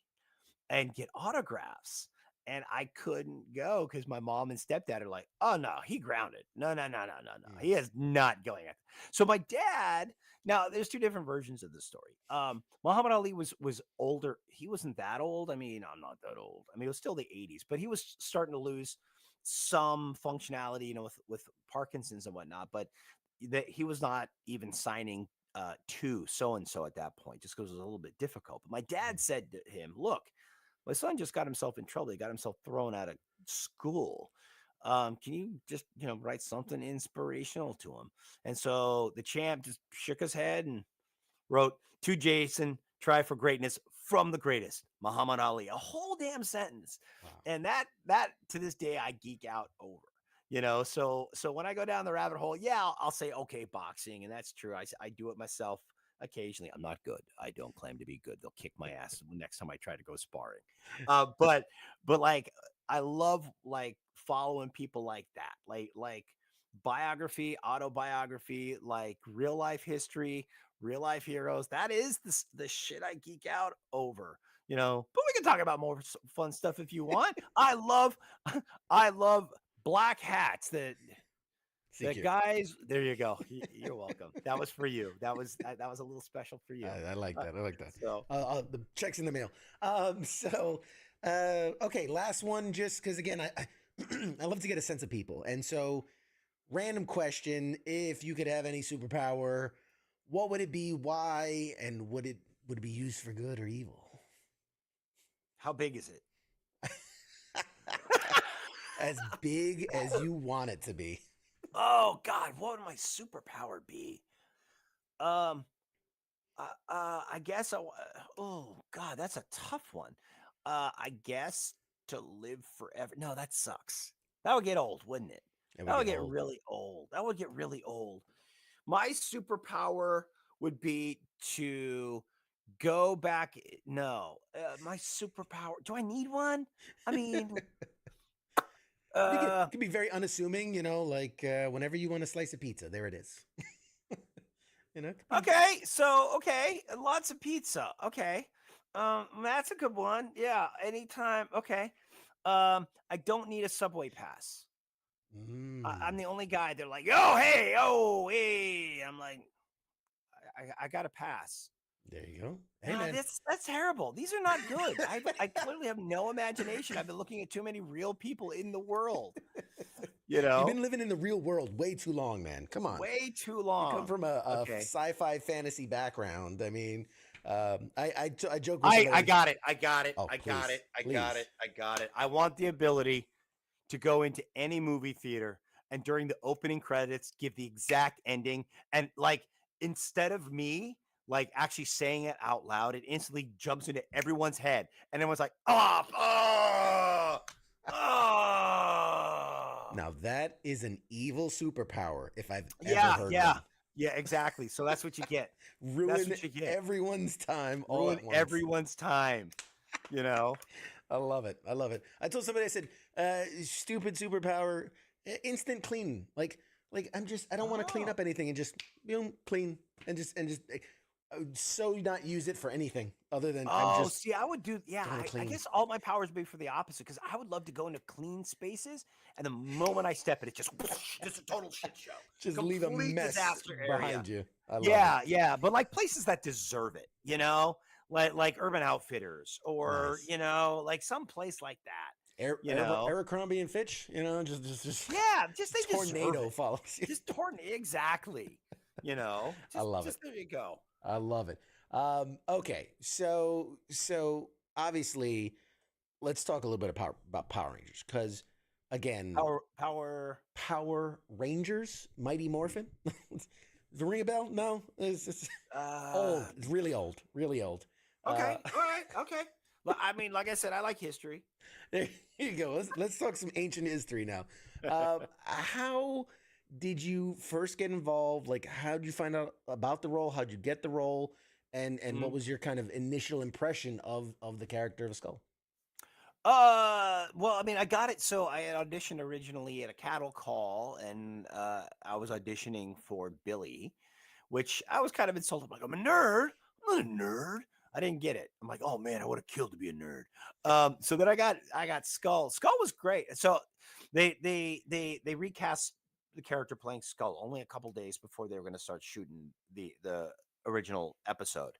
and get autographs. And I couldn't go because my mom and stepdad are like, oh, no, he grounded. No. He is not going. So my dad, now there's 2 different versions of the story. Muhammad Ali was older. He wasn't that old. I mean, I'm not that old. I mean, it was still the 80s, but he was starting to lose some functionality, with Parkinson's and whatnot. But he was not even signing to so-and-so at that point, just because it was a little bit difficult. But my dad said to him, look, my son just got himself in trouble. He got himself thrown out of school. Can you just, write something inspirational to him? And so the champ just shook his head and wrote, to Jason, try for greatness from the greatest, Muhammad Ali. A whole damn sentence. Wow. And that to this day, I geek out over, so when I go down the rabbit hole, I'll say, okay, boxing. And that's true. I do it myself. Occasionally. I'm not good. I don't claim to be good. They'll kick my ass next time I try to go sparring. But like, I love, like, following people like that, like biography, autobiography, like real life history, real life heroes. That is the shit I geek out over, but we can talk about more fun stuff if you want. I love black hats that the guys, there you go. You're welcome. That was for you. That was a little special for you.
I like that. I like that.
So
the check's in the mail. Okay, last one, just because, again, I love to get a sense of people. And so, random question: if you could have any superpower, what would it be? Why? And would it be used for good or evil?
How big is it?
As big as you want it to be.
Oh God, what would my superpower be? I guess. Oh God, that's a tough one. I guess to live forever. No, that sucks. That would get old, wouldn't it? That would get really old. That would get really old. My superpower would be to go back. No, my superpower. Do I need one? I mean,
I think it can be very unassuming, like whenever you want a slice of pizza, there it is.
Okay, so lots of pizza. Okay, that's a good one. Yeah, anytime. Okay, I don't need a subway pass. I'm the only guy. They're like, oh hey. I'm like, I got to pass.
There you go. Hey,
No,
man.
that's terrible. These are not good. I clearly have no imagination. I've been looking at too many real people in the world.
You've been living in the real world way too long, man. Come on.
Way too long.
You come from a sci-fi fantasy background. I mean, I joke with
I got it.
Oh,
I
please,
got it. I want the ability to go into any movie theater and during the opening credits give the exact ending, and like instead of me like actually saying it out loud, it instantly jumps into everyone's head and everyone's like, oh.
Now that is an evil superpower if I've ever heard
Yeah,
one.
yeah, exactly. So that's what you get.
Ruin everyone's time all at once.
Everyone's time.
I love it. I told somebody, I said, stupid superpower, instant clean. Like I don't want to clean up anything and just clean and just so not use it for anything other than
I would do. Yeah, I
clean.
guess all my powers would be for the opposite because I would love to go into clean spaces, and the moment I step in, it's just a total shit show.
Just leave a mess behind you. I love it.
Yeah, but like places that deserve it, like Urban Outfitters or like some place like that.
Abercrombie and Fitch, just
they
tornado follows you.
Just tornado, exactly.
I love it.
There you go.
I love it. Okay, so obviously, let's talk a little bit about Power Rangers because again, Power Rangers, Mighty Morphin. Does it ring a bell? No, it's old. It's really old.
Okay, all right, okay. Well, I mean, like I said, I like history.
There you go. Let's talk some ancient history now. How did you first get involved? Like, how did you find out about the role? How'd you get the role? And what was your kind of initial impression of the character of Skull?
Well, I mean, I got it. So I had auditioned originally at a cattle call, and I was auditioning for Billy, which I was kind of insulted. I'm like, I'm a nerd. I'm not a nerd. I didn't get it. I'm like, oh man, I would have killed to be a nerd. So then I got Skull. Skull was great. So they recast the character playing Skull only a couple days before they were going to start shooting the original episode.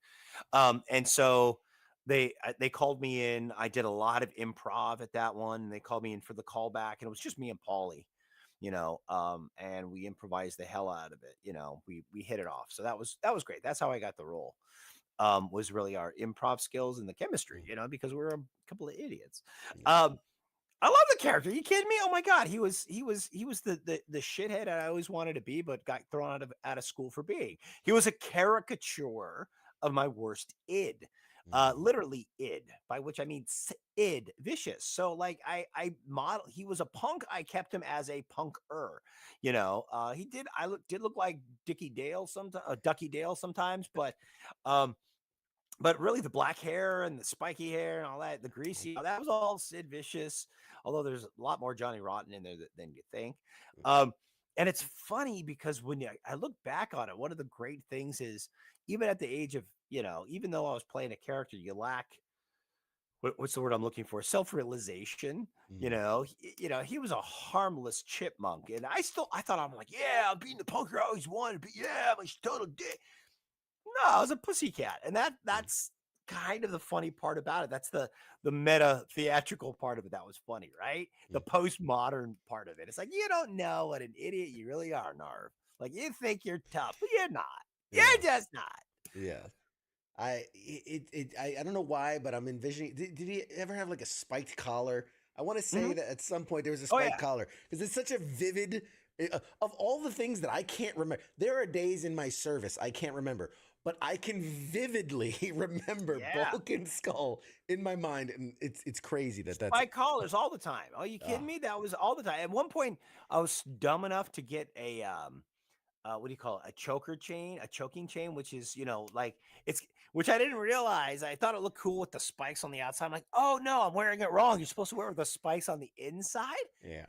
And so they called me in. I did a lot of improv at that one. They called me in for the callback, and it was just me and Paulie, and we improvised the hell out of it. We hit it off. So that was great. That's how I got the role. Was really our improv skills and the chemistry, because we were a couple of idiots. I love the character. Are you kidding me? Oh my God. He was the shithead I always wanted to be, but got thrown out of school for being. He was a caricature of my worst id. Literally id, by which I mean id, vicious. So like I he was a punk. I kept him as a punker. I did look like Ducky Dale sometimes, but really the black hair and the spiky hair and all that, the greasy, that was all Sid Vicious, although there's a lot more Johnny Rotten in there than you think. And it's funny because when I look back on it, one of the great things is even at the age of, even though I was playing a character, you lack, what's the word I'm looking for? Self-realization. He was a harmless chipmunk. And I thought I'm like, yeah, I'm being the punker I always wanted to be. Yeah, I'm a total dick. No, I was a pussycat. And that's kind of the funny part about it. That's the meta theatrical part of it. That was funny, right? The postmodern part of it. It's like, you don't know what an idiot you really are, Narv. Like you think you're tough, but you're not. You're just not.
Yeah. I don't know why, but I'm envisioning. Did he ever have like a spiked collar? I want to say that at some point there was a spiked collar because it's such a vivid. Of all the things that I can't remember, there are days in my service I can't remember, but I can vividly remember Bulk and Skull in my mind, and it's crazy that's
spike collars all the time. Are you kidding me? That was all the time. At one point, I was dumb enough to get what do you call it? A choking chain, which is, like which I didn't realize. I thought it looked cool with the spikes on the outside. I'm like, oh no, I'm wearing it wrong. You're supposed to wear the spikes on the inside.
Yeah.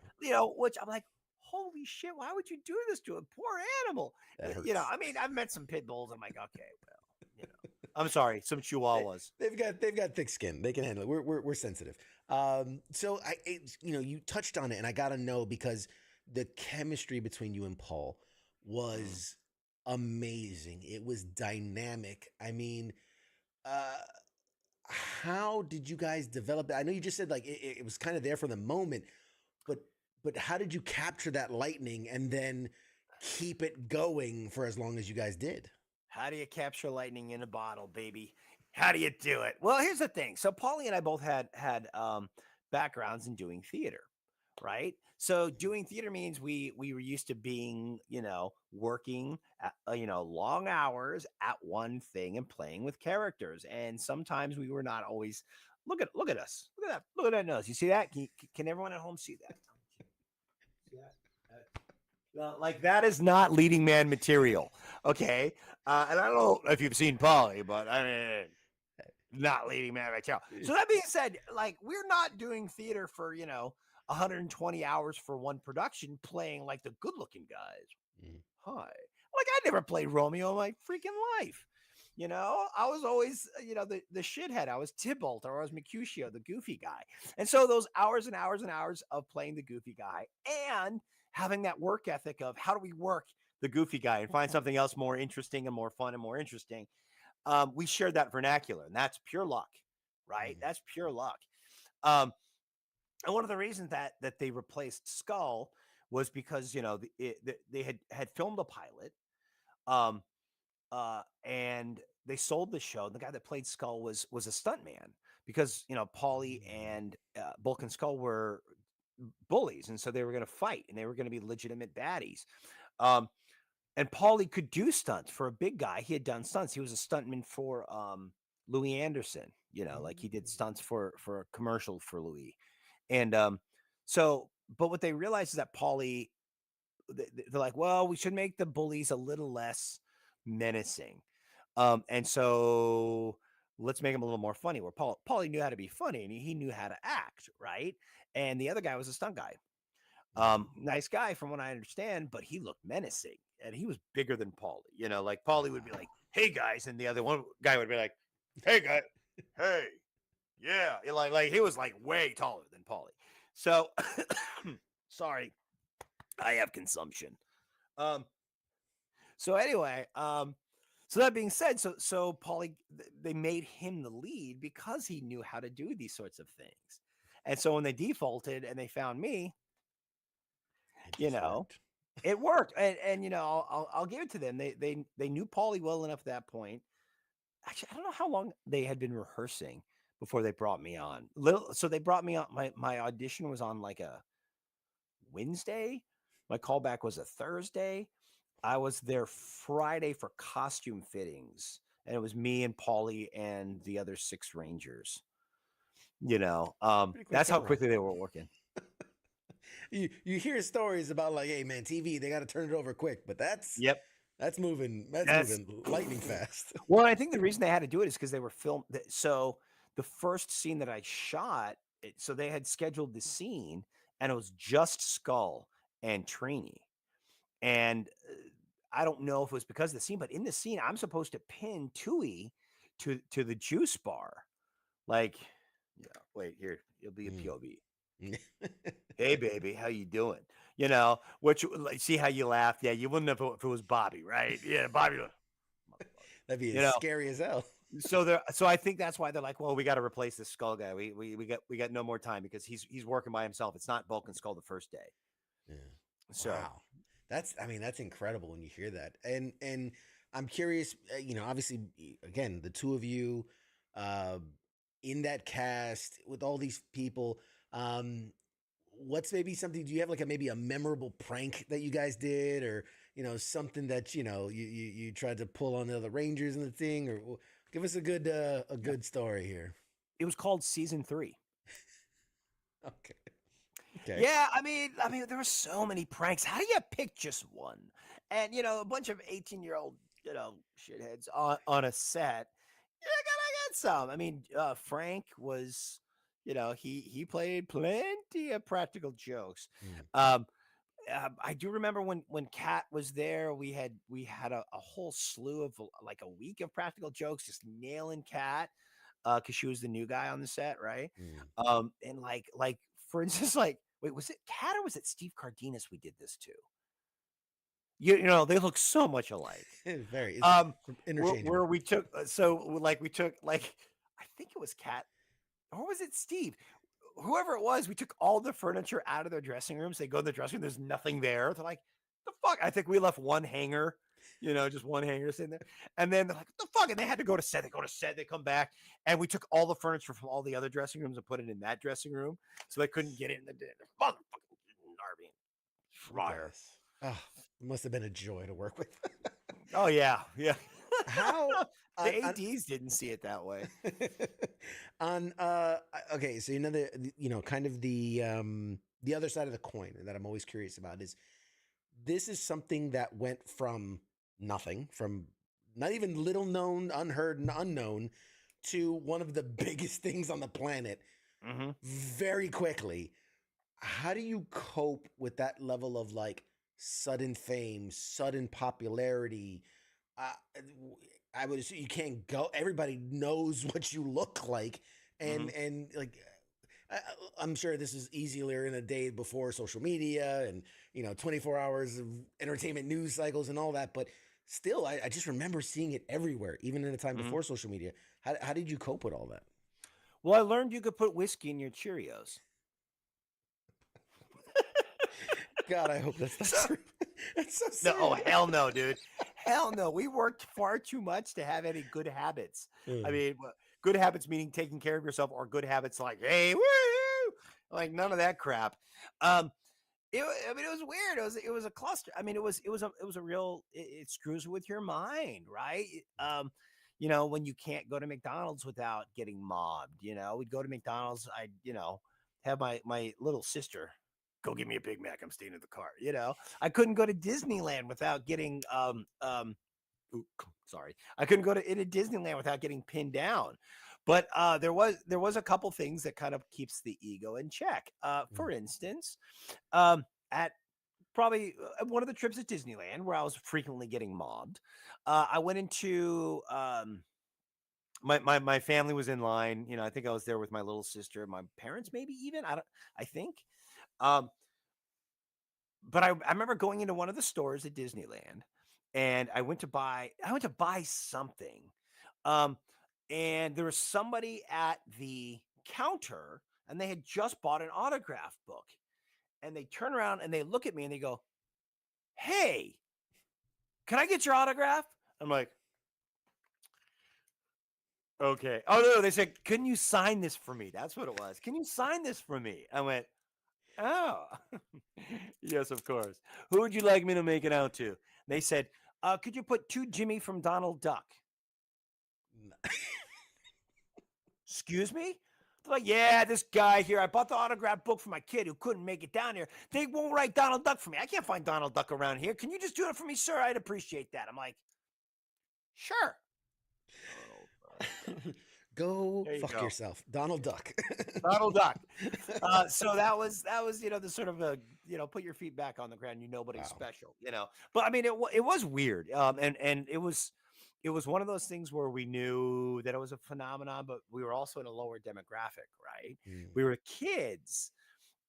Which I'm like, holy shit, why would you do this to a poor animal?
That hurts.
I mean, I've met some pit bulls. I'm like, okay, well, I'm sorry, some chihuahuas.
They've got thick skin. They can handle it. We're sensitive. So you touched on it, and I gotta know, because the chemistry between you and Paul was amazing. It was dynamic. I mean, how did you guys develop that? I know you just said like it was kind of there for the moment, but how did you capture that lightning and then keep it going for as long as you guys did?
How do you capture lightning in a bottle, baby? How do you do it? Well, here's the thing. So Paulie and I both had backgrounds in doing theater, right? So doing theater means we were used to being, working at, long hours at one thing and playing with characters. And sometimes we were not always. Look at us. Look at that nose. You see that? Can everyone at home see that? Like, that is not leading man material, okay? And I don't know if you've seen Paulie, but I mean, not leading man material. So that being said, like, we're not doing theater for 120 hours for one production, playing like the good-looking guys. Hi, like, I never played Romeo in my freaking life. I was always, the shithead. I was Tybalt, or I was Mercutio, the goofy guy. And so those hours and hours and hours of playing the goofy guy and having that work ethic of how do we work the goofy guy and find something else more interesting and more fun and more interesting. We shared that vernacular, and that's pure luck, right? That's pure luck. And one of the reasons that they replaced Skull was because, they had filmed a pilot, and they sold the show. The guy that played Skull was a stuntman, because, Paulie and Bulk and Skull were bullies, and so they were going to fight, and they were going to be legitimate baddies. And Paulie could do stunts for a big guy. He had done stunts. He was a stuntman for Louis Anderson. Like, he did stunts for a commercial for Louis. And but what they realized is that Paulie, they're like, well, we should make the bullies a little less menacing, and so let's make him a little more funny. Where Paulie knew how to be funny, and he knew how to act, right? And the other guy was a stunt guy. Nice guy from what I understand, but he looked menacing, and he was bigger than Paulie. Like, Paulie would be like, hey guys, and the other one guy would be like, hey guy, hey, yeah. Like he was like way taller than Paulie. So sorry, I have consumption. So anyway, so that being said, so Paulie, they made him the lead because he knew how to do these sorts of things. And so when they defaulted and they found me, it worked. And I'll give it to them. They knew Paulie well enough at that point. Actually, I don't know how long they had been rehearsing before they brought me on. So they brought me on. My audition was on like a Wednesday. My callback was a Thursday. I was there Friday for costume fittings, and it was me and Paulie and the other 6 Rangers. That's how quickly they were working.
You hear stories about like, hey man, TV, they got to turn it over quick, but that's moving lightning fast.
Well, I think the reason they had to do it is because they were filmed. So the first scene that I shot, so they had scheduled the scene, and it was just Skull and Trini. And I don't know if it was because of the scene, but in the scene, I'm supposed to pin Tui to the juice bar. Like, wait, here, you'll be a POV. Hey, baby, how you doing? Which, see how you laughed? Yeah, you wouldn't have if it was Bobby, right? Yeah, Bobby.
That'd be scary as hell.
So I think that's why they're like, well, we got to replace this Skull guy. We got no more time because he's working by himself. It's not Bulk and Skull the first day.
Yeah.
So
wow. That's incredible when you hear that. And I'm curious, obviously, again, the two of you in that cast with all these people, what's maybe something, do you have like maybe a memorable prank that you guys did, or, something that, you tried to pull on the other Rangers and the thing, or give us a good story here.
It was called Season 3.
Okay.
Yeah, I mean, there were so many pranks. How do you pick just one? and a bunch of 18-year-old shitheads on a set. I got some. I mean, Frank was, he played plenty of practical jokes. I do remember when Kat was there, we had a whole slew of like a week of practical jokes, just nailing Kat, because she was the new guy on the set, right? And like for instance, like, wait, was it Kat or was it Steve Cardenas we did this to? They look so much alike.
Very
where
interchangeable.
we took I think it was Kat or was it Steve? Whoever it was, we took all the furniture out of their dressing rooms. They go to the dressing room, there's nothing there. They're like, the fuck? I think we left one hanger, just one hanger sitting there. And then they're like, what the fuck? And they had to go to set. They go to set, they come back, and we took all the furniture from all the other dressing rooms and put it in that dressing room. So they couldn't get it in the motherfucking Narvy. Fryer.
Oh, it must have been a joy to work with.
Oh, yeah.
How
the ADs didn't see it that way.
Okay, so kind of the other side of the coin that I'm always curious about is this is something that went from nothing, from not even little known, unheard, and unknown, to one of the biggest things on the planet very quickly. How do you cope with that level of like sudden fame, sudden popularity? I would assume you can't go. Everybody knows what you look like, and like I'm sure this is easier in a day before social media and 24 hours of entertainment news cycles and all that. But still, I just remember seeing it everywhere, even in a time before social media. How did you cope with all that?
Well, I learned you could put whiskey in your Cheerios.
God, I hope that's not true. That's so sad.
No, hell no, dude. Hell no. We worked far too much to have any good habits. I mean, good habits meaning taking care of yourself, or good habits like, hey, woo, like none of that crap. It was weird. It was a cluster. I mean, it was a real. It screws with your mind, right? When you can't go to McDonald's without getting mobbed. We'd go to McDonald's. I'd have my little sister go get me a Big Mac. I'm staying in the car. I couldn't go to Disneyland without getting sorry. I couldn't go to Disneyland without getting pinned down. But there was a couple things that kind of keeps the ego in check. For instance, at probably one of the trips at Disneyland where I was frequently getting mobbed, I went into my family was in line. I think I was there with my little sister, my parents, maybe even. I think. But I remember going into one of the stores at Disneyland, and I went to buy something. And there was somebody at the counter, and they had just bought an autograph book. And they turn around and they look at me and they go, "Hey, can I get your autograph?" I'm like, "Okay." Oh no, they said, "Can you sign this for me?" That's what it was. "Can you sign this for me?" I went, "Oh, yes, of course. Who would you like me to make it out to?" They said, "Could you put to Jimmy from Donald Duck?" Excuse me? They're like, "Yeah, this guy here, I bought the autograph book for my kid who couldn't make it down here. They won't write Donald Duck for me. I can't find Donald Duck around here. Can you just do it for me, sir? I'd appreciate that." I'm like, "Sure."
Go
There you
fuck
go.
yourself, Donald Duck.
Donald Duck. So that was the sort of put your feet back on the ground. Nobody's special, But I mean, it was weird, and it was one of those things where we knew that it was a phenomenon, but we were also in a lower demographic, right? We were kids,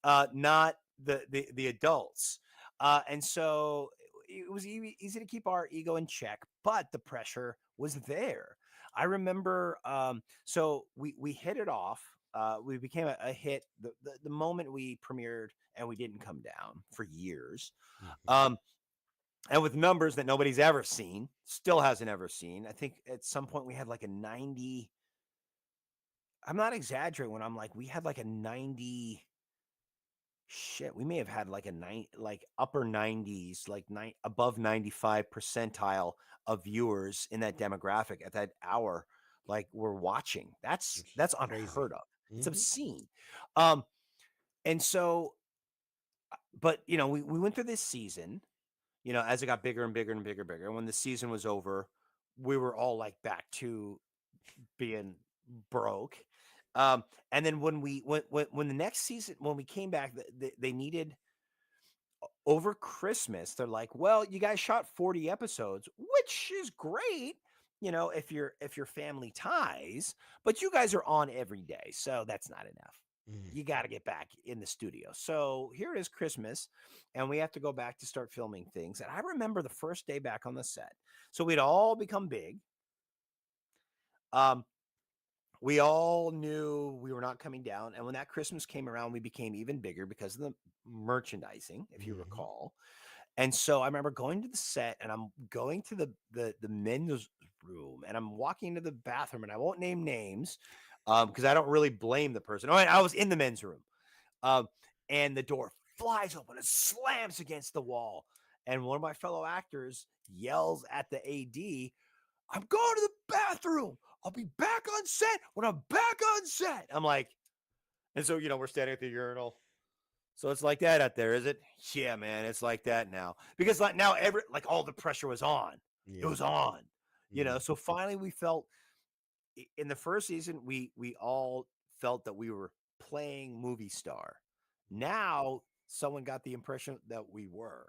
not the adults, and so it was easy to keep our ego in check, but the pressure was there. I remember, so we hit it off. We became a hit the moment we premiered, and we didn't come down for years. And with numbers that nobody's ever seen, still hasn't ever seen. I think at some point we had like a 90. I'm not exaggerating when I'm like, we had like a 90. Shit, we may have had like like upper 90s, like above 95 percentile of viewers in that demographic at that hour, like we're watching. That's unheard of. It's obscene. And so, but we went through this season, you know, as it got bigger and bigger and bigger and bigger. And when the season was over, we were all like back to being broke. And then when the next season, when we came back, they needed over Christmas. They're like, well, you guys shot 40 episodes, which is great, you know, if your family ties, but you guys are on every day, so that's not enough. You got to get back in the studio. So here it is, Christmas, and we have to go back to start filming things. And I remember the first day back on the set. So we'd all become big. We all knew we were not coming down. And when that Christmas came around, we became even bigger because of the merchandising, if you recall. And so I remember going to the set, and I'm going to the men's room, and I'm walking into the bathroom, and I won't name names because I don't really blame the person. Oh, and I was in the men's room, and the door flies open and slams against the wall. And one of my fellow actors yells at the AD, "I'm going to the bathroom. I'll be back on set when I'm back on set." I'm like, and so, you know, we're standing at the urinal. So it's like that out there, is it? Yeah, man, it's like that now. Because like now all the pressure was on. It was on. You know, so finally we felt in the first season, we all felt that we were playing movie star. Now someone got the impression that we were.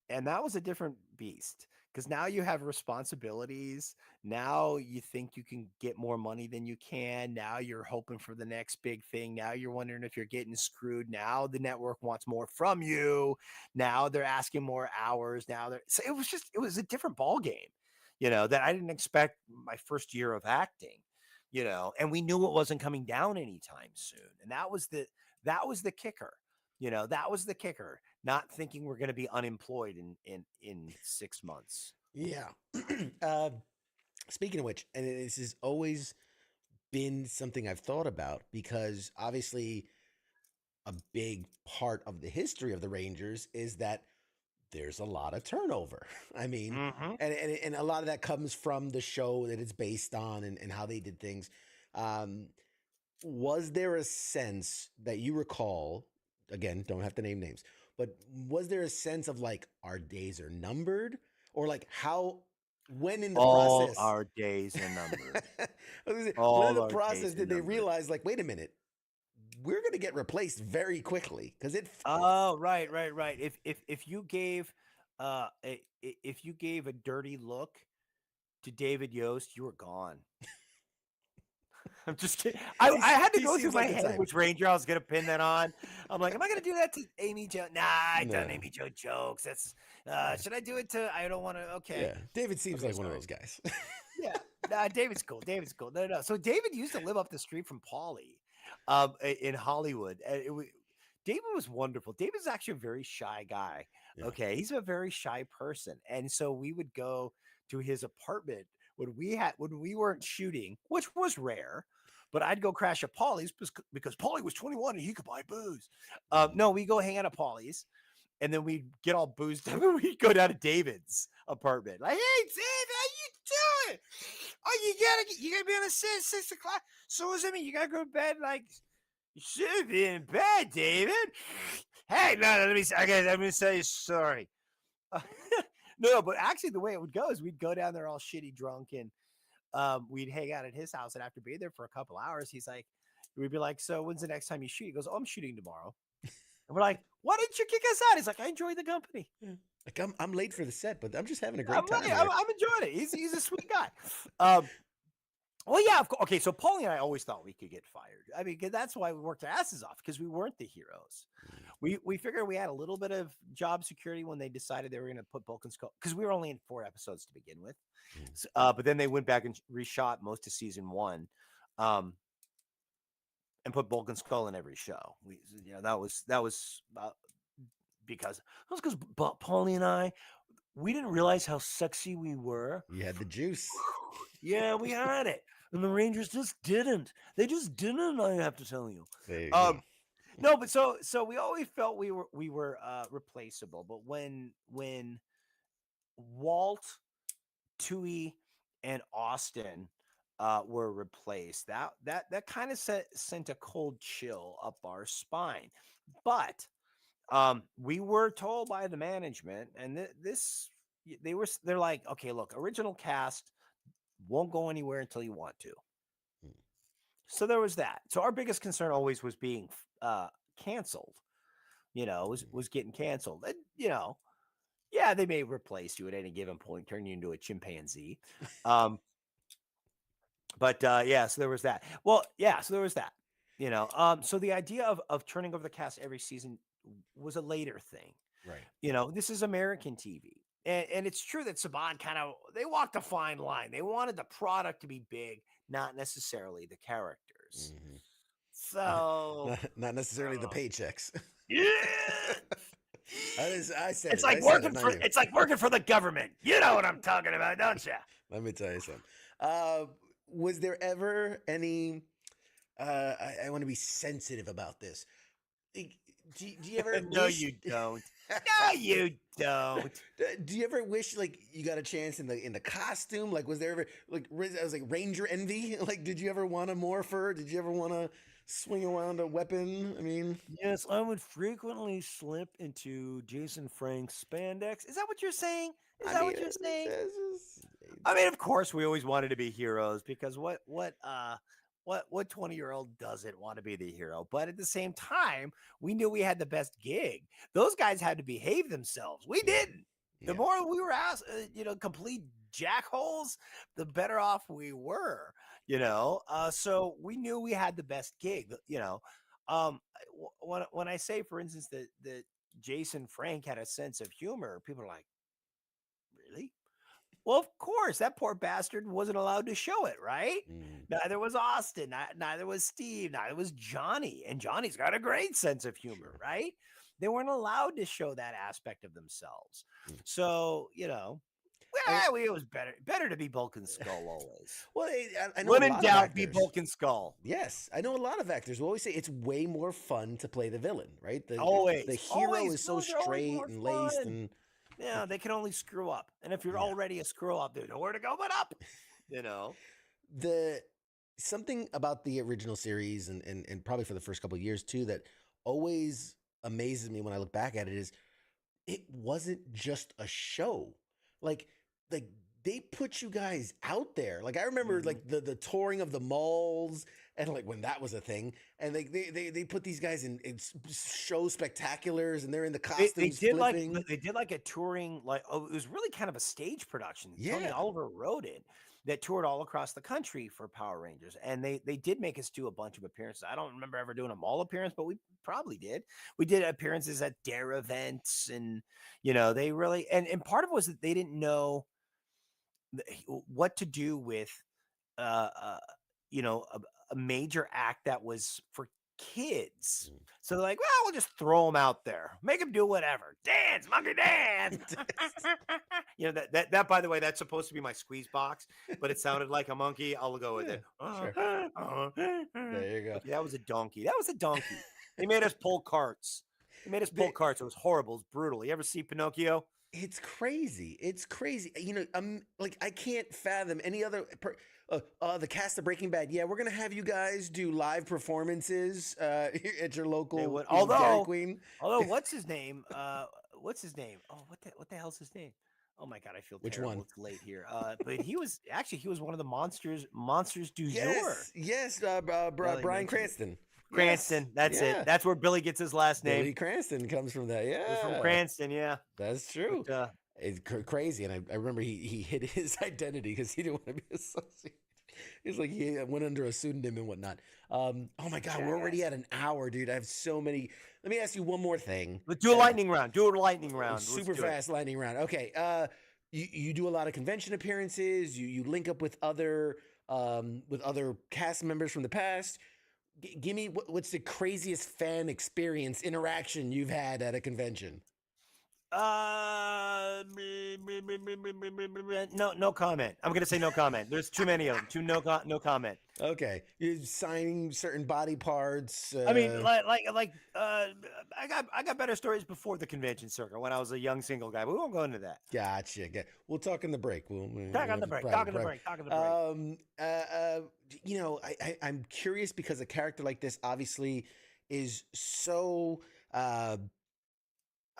And that was a different beast because now you have responsibilities. Now you think you can get more money than you can. Now you're hoping for the next big thing. Now you're wondering if you're getting screwed. Now the network wants more from you. Now they're asking more hours. So it was a different ball game, you know, that I didn't expect my first year of acting, you know, and we knew it wasn't coming down anytime soon. And that was the kicker. You know, that was the kicker. Not thinking we're going to be unemployed in 6 months.
Yeah. Speaking of which, and this has always been something I've thought about because obviously a big part of the history of the Rangers is that there's a lot of turnover. I mean, and a lot of that comes from the show that it's based on and how they did things. Was there a sense that you recall, again, don't have to name names, but was there a sense of like our days are numbered or like when in the process
our days are numbered.
When in the process did they realize like, wait a minute, we're going to get replaced very quickly because
right. If you gave if you gave a dirty look to David Yost, you were gone. I'm just kidding. I had to go through my head which Ranger I was going to pin that on. I'm like, am I going to do that to Amy Jo? Nah, I've done Amy Jo jokes. That's should I do it to? I don't want to. Okay.
Yeah, David seems like one of those guys.
Yeah, nah, David's cool. No. So David used to live up the street from Paulie, in Hollywood. David was wonderful. David's actually a very shy guy. Yeah. Okay, he's a very shy person, and so we would go to his apartment when we weren't shooting, which was rare. But I'd go crash at Paulie's because Paulie was 21 and he could buy booze. No, we go hang out at Paulie's, and then we'd get all boozed up and we'd go down to David's apartment. Like, hey, Dave, how you doing? Oh, you gotta be on the set at 6 o'clock. So what does that mean? You gotta go to bed like you should be in bed, David. Hey, no, let me. I'm gonna tell you a story. No, but actually, the way it would go is we'd go down there all shitty drunk, and we'd hang out at his house. And after being there for a couple hours, we'd be like, "So when's the next time you shoot?" He goes, "Oh, I'm shooting tomorrow." And we're like, "Why didn't you kick us out?" He's like, "I enjoy the company."
Yeah. Like I'm late for the set, but I'm just having a great time.
I'm enjoying it. He's a sweet guy. Well, yeah, of course. Okay, so Paulie and I always thought we could get fired. I mean, that's why we worked our asses off because we weren't the heroes. We figured we had a little bit of job security when they decided they were going to put Bulk and Skull because we were only in 4 episodes to begin with. So, but then they went back and reshot most of season 1, and put Bulk and Skull in every show. That was because Paulie and I, we didn't realize how sexy we were.
You had the juice.
Yeah, we had it. And the Rangers just didn't. They just didn't, I have to tell you.
There you go.
No, but so we always felt we were replaceable. But when Walt, Tui, and Austin were replaced, that kind of sent a cold chill up our spine. But We were told by the management, and they're like, okay, look, original cast won't go anywhere until you want to. So there was that. So our biggest concern always was being canceled. Was getting canceled. And, yeah, they may replace you at any given point, turn you into a chimpanzee. But yeah, so there was that. Well, yeah, so there was that. So the idea of turning over the cast every season was a later thing.
Right.
This is American TV. And it's true that Saban they walked a fine line. They wanted the product to be big, not necessarily the characters.
Mm-hmm.
So
not necessarily the paychecks.
Yeah.
I said
it's like working for the government. You know what I'm talking about, don't you?
Let me tell you something. Was there ever any? I want to be sensitive about this. Do you ever?
No, you don't. No, you don't.
Do you ever wish like you got a chance in the costume? Like, was there ever like I was like Ranger envy? Like, did you ever want to morpher? Did you ever want to swing around a weapon? I mean,
yes, I would frequently slip into Jason Frank's spandex. Is that what you're saying? Is that what you're saying? I mean, of course, we always wanted to be heroes because what 20-year-old doesn't want to be the hero? But at the same time, we knew we had the best gig. Those guys had to behave themselves. We didn't. The more we were asked, complete jackholes, the better off we were. So we knew we had the best gig. When I say, for instance, that Jason Frank had a sense of humor, people are like, really? Well, of course, that poor bastard wasn't allowed to show it, right? Neither was Austin, neither was Steve, neither was Johnny. And Johnny's got a great sense of humor, right? They weren't allowed to show that aspect of themselves. So, it was better to be Bulk and Skull always.
Well, I know
when in doubt, be Bulk and Skull.
Yes, I know a lot of actors will always say it's way more fun to play the villain, right? The hero is so straight and laced and.
Yeah, they can only screw up. And if you're already a screw up, there's nowhere to go but up.
Something about the original series and probably for the first couple of years too that always amazes me when I look back at it is it wasn't just a show. Like they put you guys out there. Like I remember like the touring of the malls and like when that was a thing, and they put these guys in show spectaculars, and they're in the costumes.
They did like a touring, it was really kind of a stage production.
Yeah.
Tony Oliver wrote it that toured all across the country for Power Rangers, and they did make us do a bunch of appearances. I don't remember ever doing a mall appearance, but we probably did. We did appearances at Dare events, and they really and part of it was that they didn't know what to do with a major act that was for kids. So they're like, well, we'll just throw them out there, make them do whatever, dance, monkey dance. that by the way, that's supposed to be my squeeze box, but it sounded like a monkey. I'll go with it.
Sure. There you go.
Yeah, that was a donkey. They made us pull carts. It was horrible. It was brutal. You ever see Pinocchio?
It's crazy. I can't fathom any other. The cast of Breaking Bad. Yeah, we're gonna have you guys do live performances at your local Dairy Queen.
Although, what's his name? Oh, what the hell's his name? Oh my God, I feel
Which
terrible.
one?
It's late here. But he was one of the monsters du jour.
Yes, Bryan Cranston.
Cranston, that's it. That's where Billy gets his last name.
Billy Cranston comes from that. Yeah,
He's from Cranston. Yeah,
that's true. But, it's crazy, and I remember he hid his identity because he didn't want to be associated. He's like he went under a pseudonym and whatnot. Oh my God, we're already at an hour, dude. I have so many. Let me ask you one more thing.
Let's do a lightning round.
Super fast lightning round. Okay. You do a lot of convention appearances. You link up with other cast members from the past. Give me what's the craziest fan experience interaction you've had at a convention?
No comment. I'm gonna say no comment. There's too many of them. No comment.
Okay, you're signing certain body parts.
I mean, I got better stories before the convention circuit when I was a young single guy, but we won't go into that.
Gotcha. We'll talk in the break.
Talk on the break.
I'm curious because a character like this obviously is so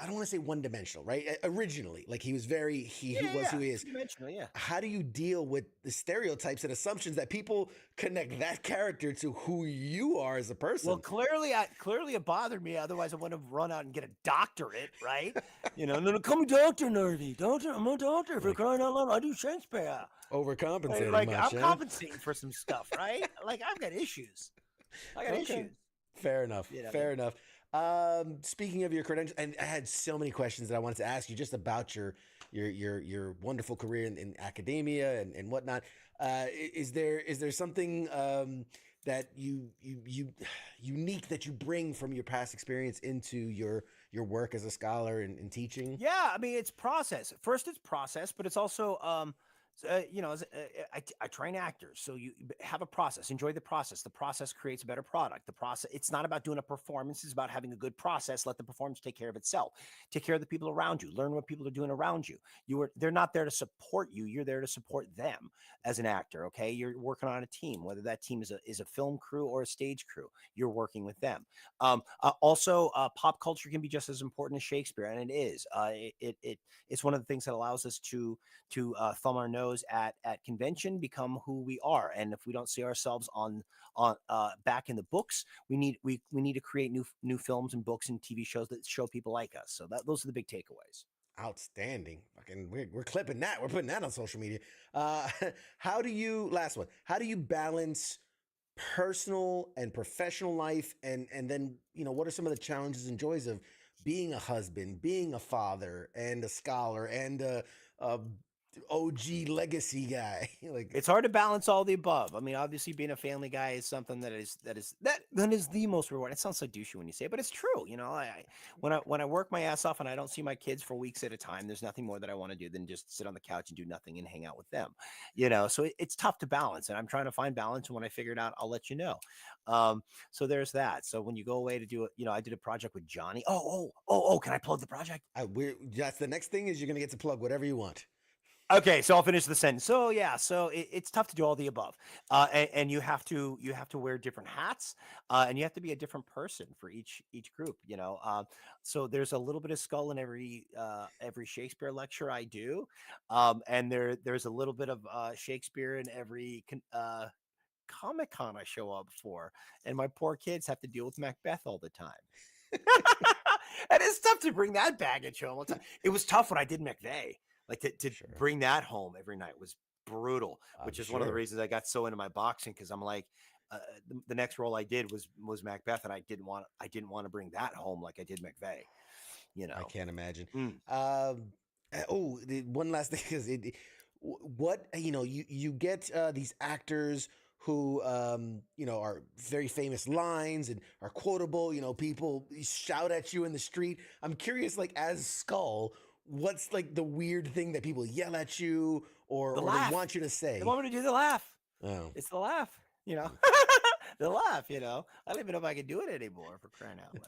I don't want to say one dimensional, right? Originally, like he was he was who he is.
Two-dimensional, yeah.
How do you deal with the stereotypes and assumptions that people connect that character to who you are as a person?
Well, clearly it bothered me. Otherwise, I wouldn't have run out and get a doctorate, right? No, come Dr. Narvy. Doctor, I'm a doctor for crying out loud. I do Shakespeare.
Overcompensating
Like
much,
I'm compensating for some stuff, right? Like I've got issues. I got issues.
Fair enough. Fair enough. Speaking of your credentials, and I had so many questions that I wanted to ask you just about your wonderful career in academia and whatnot. Is there something that you unique that you bring from your past experience into your work as a scholar and teaching?
Yeah, I mean it's process. First, it's process, but it's also I train actors, so you have a process. Enjoy the process. The process creates a better product. The process. It's not about doing a performance. It's about having a good process. Let the performance take care of itself. Take care of the people around you. Learn what people are doing around you. They're not there to support you. You're there to support them as an actor. Okay, you're working on a team. Whether that team is a film crew or a stage crew, you're working with them. Also, pop culture can be just as important as Shakespeare, and it is. It's one of the things that allows us to thumb our nose at convention, become who we are. And if we don't see ourselves on back in the books, we need to create new films and books and TV shows that show people like us. So those are the big takeaways.
Outstanding. Fucking, we're clipping that. We're putting that on social media. Last one. How do you balance personal and professional life? And then, what are some of the challenges and joys of being a husband, being a father, and a scholar, and a OG legacy guy? Like,
it's hard to balance all the above. I mean, obviously being a family guy is something that is the most rewarding. It sounds so douchey when you say it, but it's true. When I work my ass off and I don't see my kids for weeks at a time, there's nothing more that I want to do than just sit on the couch and do nothing and hang out with them. So it's tough to balance, and I'm trying to find balance. And when I figure it out, I'll let you know. So there's that. So when you go away to do it, I did a project with Johnny. Can I plug the project?
That's the next thing, is you're gonna get to plug whatever you want.
Okay, so I'll finish the sentence. So yeah, it's tough to do all the above, and you have to wear different hats, and you have to be a different person for each group. So there's a little bit of skull in every Shakespeare lecture I do, and there's a little bit of Shakespeare in every Comic-Con I show up for, and my poor kids have to deal with Macbeth all the time. And it's tough to bring that baggage home all the time. It was tough when I did McVeigh. Like to bring that home every night was brutal, which is one of the reasons I got so into my boxing, because I'm like, the next role I did was Macbeth, and I didn't want to bring that home like I did McVeigh.
I can't imagine. One last thing is you get these actors who are very famous lines and are quotable. People shout at you in the street. I'm curious, like, as Skull, what's like the weird thing that people yell at you or they want you to say?
They want me to do the laugh.
Oh.
It's the laugh, the laugh, I don't even know if I can do it anymore, for crying out loud.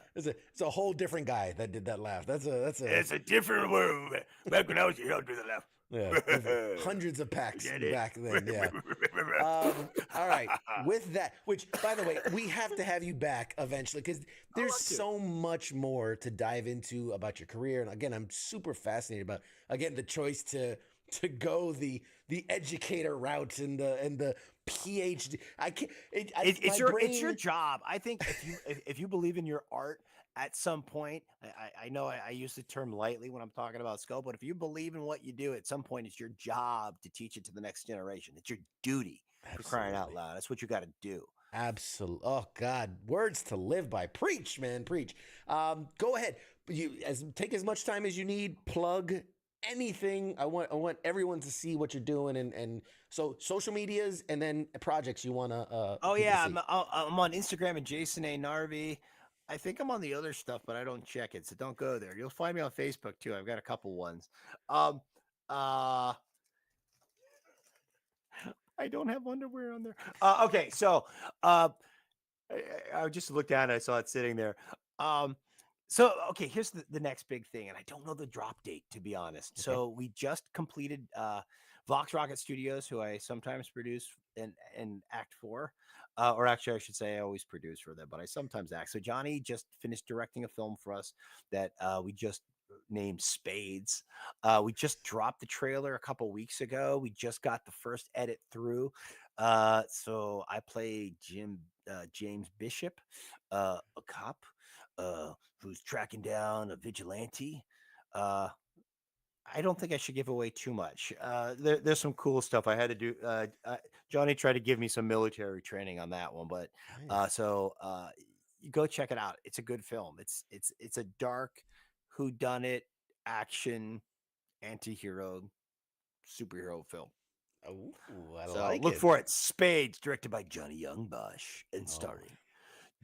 It's a whole different guy that did that laugh.
It's a different world. Back when I was here, I'd do the laugh.
Yeah, hundreds of packs back then. Yeah. All right. With that, which, by the way, we have to have you back eventually, because there's so much more to dive into about your career. And again, I'm super fascinated about the choice to go the educator route and the PhD. I can't.
It's your job. I think if you believe in your art, at some point, I know I use the term lightly when I'm talking about Skull, but if you believe in what you do, at some point, it's your job to teach it to the next generation. It's your duty. For crying out loud. That's what you got to do.
Absolutely. Oh God, words to live by. Preach, man, preach. Go ahead. Take as much time as you need. Plug anything. I want everyone to see what you're doing, and so social medias and then projects you want to.
I'm on Instagram at Jason Narvy. I think I'm on the other stuff, but I don't check it, so don't go there. You'll find me on Facebook too. I've got a couple ones. I don't have underwear on there. Okay, so I just looked down and I saw it sitting there. Okay, here's the next big thing, and I don't know the drop date, to be honest. Okay. So we just completed Vox Rocket Studios, who I sometimes produce and act for. Or actually, I should say I always produce for them, but I sometimes act. So Johnny just finished directing a film for us that we just named Spades. We just dropped the trailer a couple weeks ago. We just got the first edit through. So I play James Bishop, a cop who's tracking down a vigilante. I don't think I should give away too much. There's some cool stuff I had to do. Johnny tried to give me some military training on that one, but you go check it out. It's a good film. It's a dark whodunit action anti-hero superhero film.
Oh,
Look for it. Spades, directed by Johnny Youngbosh and starring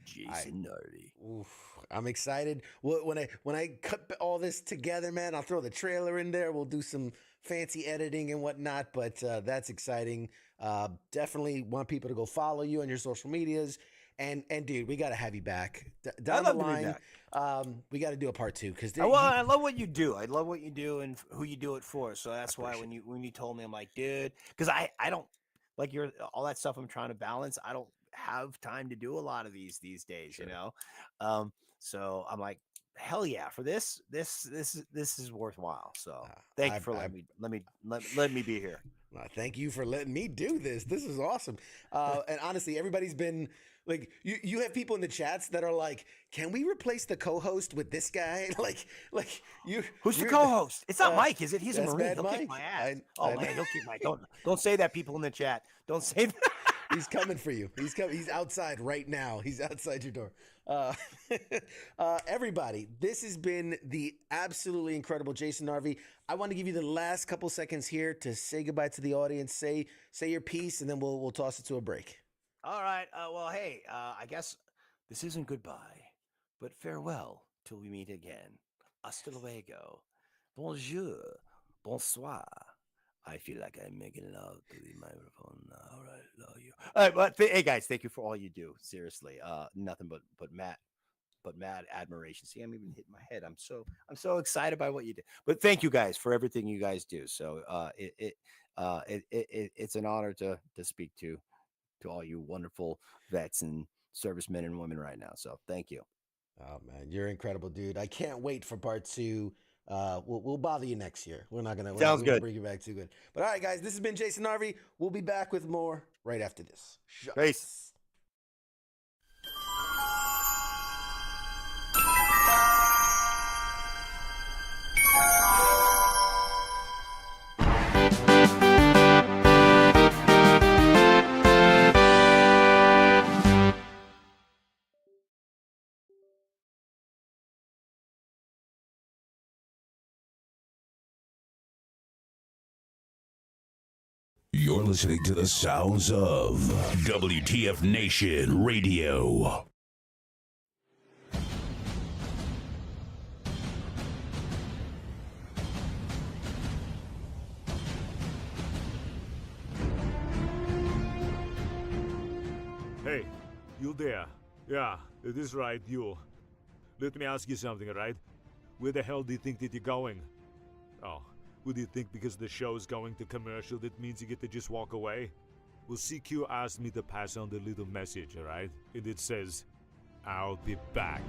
Jason Narvy.
Oof, I'm excited. When I cut all this together, man, I'll throw the trailer in there. We'll do some fancy editing and whatnot, but that's exciting. Definitely want people to go follow you on your social medias. And dude, we got to have you back down the line. We got to do a part 2 because
I love what you do. I love what you do and who you do it for. So that's why when you told me, I'm like, dude, because I don't like all that stuff I'm trying to balance. I don't have time to do a lot of these days, you know. So I'm like, hell yeah, for this is worthwhile. So thank you for let me be here.
Thank you for letting me do this. This is awesome. And honestly, everybody's been like, you have people in the chats that are like, can we replace the co-host with this guy? like you.
Who's the co-host? It's not Mike, is it? He's a Marine. He'll
Mike.
kick my ass. Man, he'll kick my. Don't say that, people in the chat. Don't say that.
He's coming for you. He's coming. He's outside right now. He's outside your door. Everybody, this has been the absolutely incredible Jason Narvy. I want to give you the last couple seconds here to say goodbye to the audience. Say your piece, and then we'll toss it to a break.
All right. Well, hey, I guess this isn't goodbye, but farewell till we meet again. Hasta luego. Bonjour. Bonsoir. I feel like I'm making love to the microphone. All right, love you. All right, but hey guys, thank you for all you do. Seriously, nothing but mad admiration. See, I'm even hitting my head. I'm so excited by what you do. But thank you guys for everything you guys do. So it's an honor to speak to all you wonderful vets and servicemen and women right now. So thank you.
Oh man, you're incredible, dude. I can't wait for part 2. We'll bother you next year. We're not gonna bring you back too good. But all right, guys, this has been Jason Narvy. We'll be back with more right after this.
Peace.
You're listening to the sounds of WTF Nation Radio.
Hey, you there? Yeah, it is right, you. Let me ask you something, right? Where the hell do you think that you're going? Oh, would you think because the show is going to commercial that means you get to just walk away? Well, CQ asked me to pass on the little message, alright? And it says, I'll be back.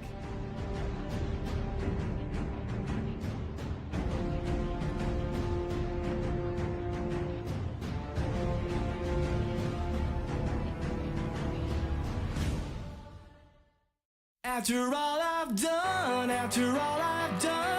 After all I've done, after all I've done.